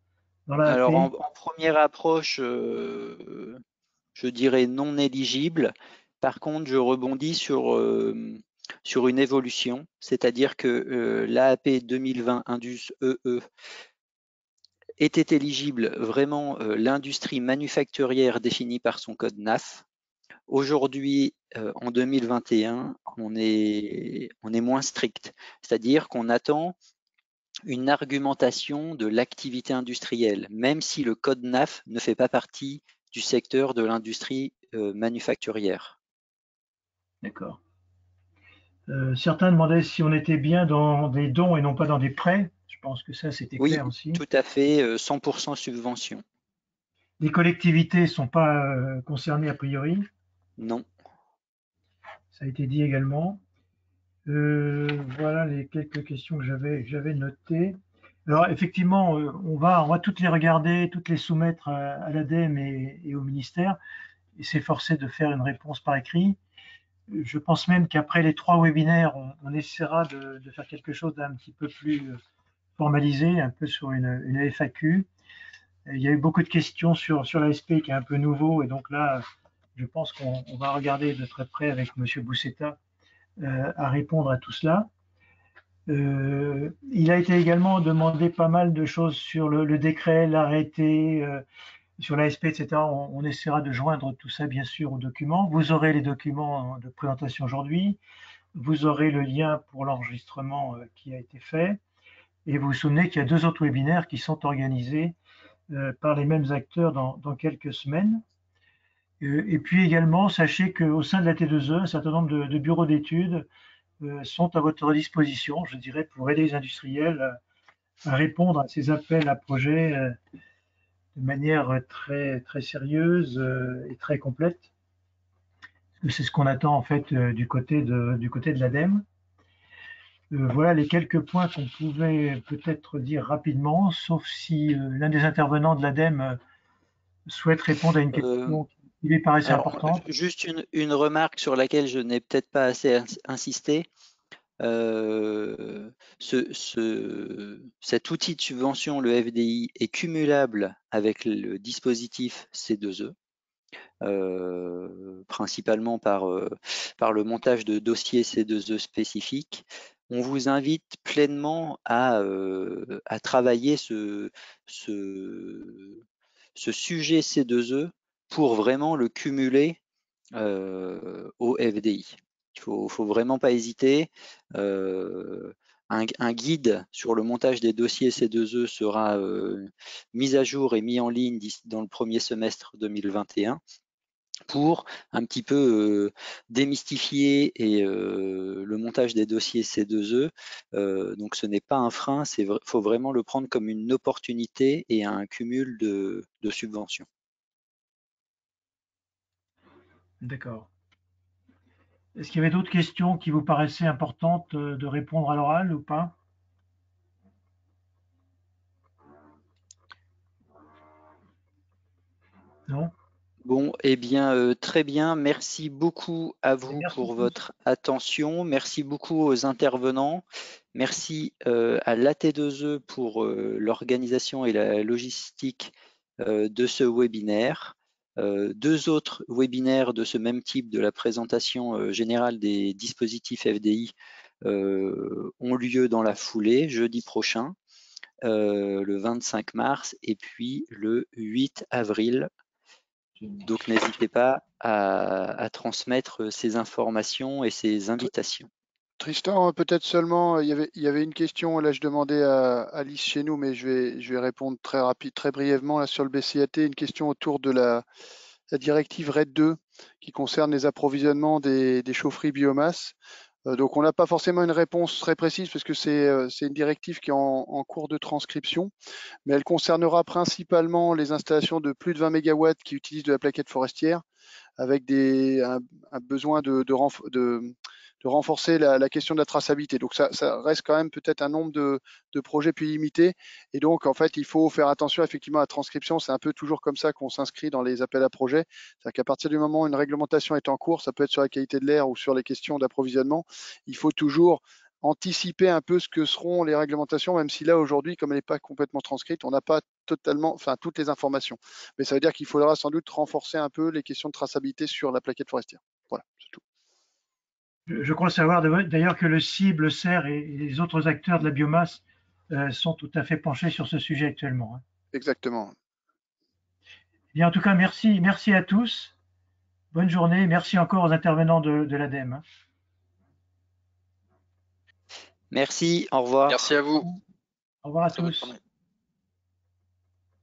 Alors, API? en première approche, je dirais non éligible. Par contre, je rebondis sur une évolution, c'est-à-dire que l'AAP 2020 Indus EE était éligible vraiment l'industrie manufacturière définie par son code NAF. Aujourd'hui, en 2021, on est moins strict, c'est-à-dire qu'on attend une argumentation de l'activité industrielle, même si le code NAF ne fait pas partie du secteur de l'industrie manufacturière. D'accord. Certains demandaient si on était bien dans des dons et non pas dans des prêts. Je pense que ça, c'était clair aussi. Oui, tout à fait, 100% subvention. Les collectivités ne sont pas concernées a priori. Non. Ça a été dit également. Voilà les quelques questions que j'avais notées. Alors effectivement, on va toutes les regarder, toutes les soumettre à l'ADEME et au ministère et s'efforcer de faire une réponse par écrit. Je pense même qu'après les 3 webinaires, on essaiera de faire quelque chose d'un petit peu plus formalisé, un peu sur une FAQ. Il y a eu beaucoup de questions sur l'ASP qui est un peu nouveau, et donc là, je pense qu'on va regarder de très près avec M. Boussetta à répondre à tout cela. Il a été également demandé pas mal de choses sur le décret, l'arrêté, sur l'ASP, etc. On essaiera de joindre tout ça, bien sûr, aux documents. Vous aurez les documents de présentation aujourd'hui. Vous aurez le lien pour l'enregistrement qui a été fait. Et vous vous souvenez qu'il y a 2 autres webinaires qui sont organisés par les mêmes acteurs dans quelques semaines. Et puis également, sachez qu'au sein de la T2E, un certain nombre de bureaux d'études sont à votre disposition, je dirais, pour aider les industriels à répondre à ces appels à projets de manière très, très sérieuse et très complète. C'est ce qu'on attend en fait du côté de l'ADEME. Voilà les quelques points qu'on pouvait peut-être dire rapidement, sauf si l'un des intervenants de l'ADEME souhaite répondre à une question. qui lui paraissait Alors, importante. juste une remarque sur laquelle je n'ai peut-être pas assez insisté. Cet outil de subvention, le FDI, est cumulable avec le dispositif C2E, principalement par le montage de dossiers C2E spécifiques. On vous invite pleinement à travailler ce sujet C2E pour vraiment le cumuler au FDI. Il faut vraiment pas hésiter. Un guide sur le montage des dossiers C2E sera mis à jour et mis en ligne dans le premier semestre 2021 pour un petit peu démystifier le montage des dossiers C2E. Donc ce n'est pas un frein, faut vraiment le prendre comme une opportunité et un cumul de subventions. D'accord. Est-ce qu'il y avait d'autres questions qui vous paraissaient importantes de répondre à l'oral ou pas? Non? Bon, eh bien, très bien. Merci beaucoup à vous Merci pour tous. votre attention. Merci beaucoup aux intervenants. Merci à l'AT2E pour l'organisation et la logistique de ce webinaire. 2 autres webinaires de ce même type de la présentation générale des dispositifs FDI ont lieu dans la foulée, jeudi prochain, le 25 mars et puis le 8 avril. Donc n'hésitez pas à transmettre ces informations et ces invitations. Tristan, peut-être seulement, il y avait une question, là je demandais à Alice chez nous, mais je vais répondre très brièvement là, sur le BCAT, une question autour de la directive RED 2 qui concerne les approvisionnements des chaufferies biomasse. Donc on n'a pas forcément une réponse très précise parce que c'est une directive qui est en cours de transcription, mais elle concernera principalement les installations de plus de 20 MW qui utilisent de la plaquette forestière avec un besoin de renforcer la question de la traçabilité. Donc ça reste quand même peut-être un nombre de projets plus limité. Et donc, en fait, il faut faire attention effectivement à la transcription. C'est un peu toujours comme ça qu'on s'inscrit dans les appels à projets. C'est-à-dire qu'à partir du moment où une réglementation est en cours, ça peut être sur la qualité de l'air ou sur les questions d'approvisionnement, il faut toujours anticiper un peu ce que seront les réglementations, même si là, aujourd'hui, comme elle n'est pas complètement transcrite, on n'a pas totalement, enfin, toutes les informations. Mais ça veut dire qu'il faudra sans doute renforcer un peu les questions de traçabilité sur la plaquette forestière. Voilà, c'est tout. Je crois savoir d'ailleurs que le CIB, le CER et les autres acteurs de la biomasse sont tout à fait penchés sur ce sujet actuellement. Exactement. Bien, en tout cas, merci à tous. Bonne journée. Merci encore aux intervenants de l'ADEME. Merci, au revoir. Merci à vous. Au revoir à Très bonne tous. journée.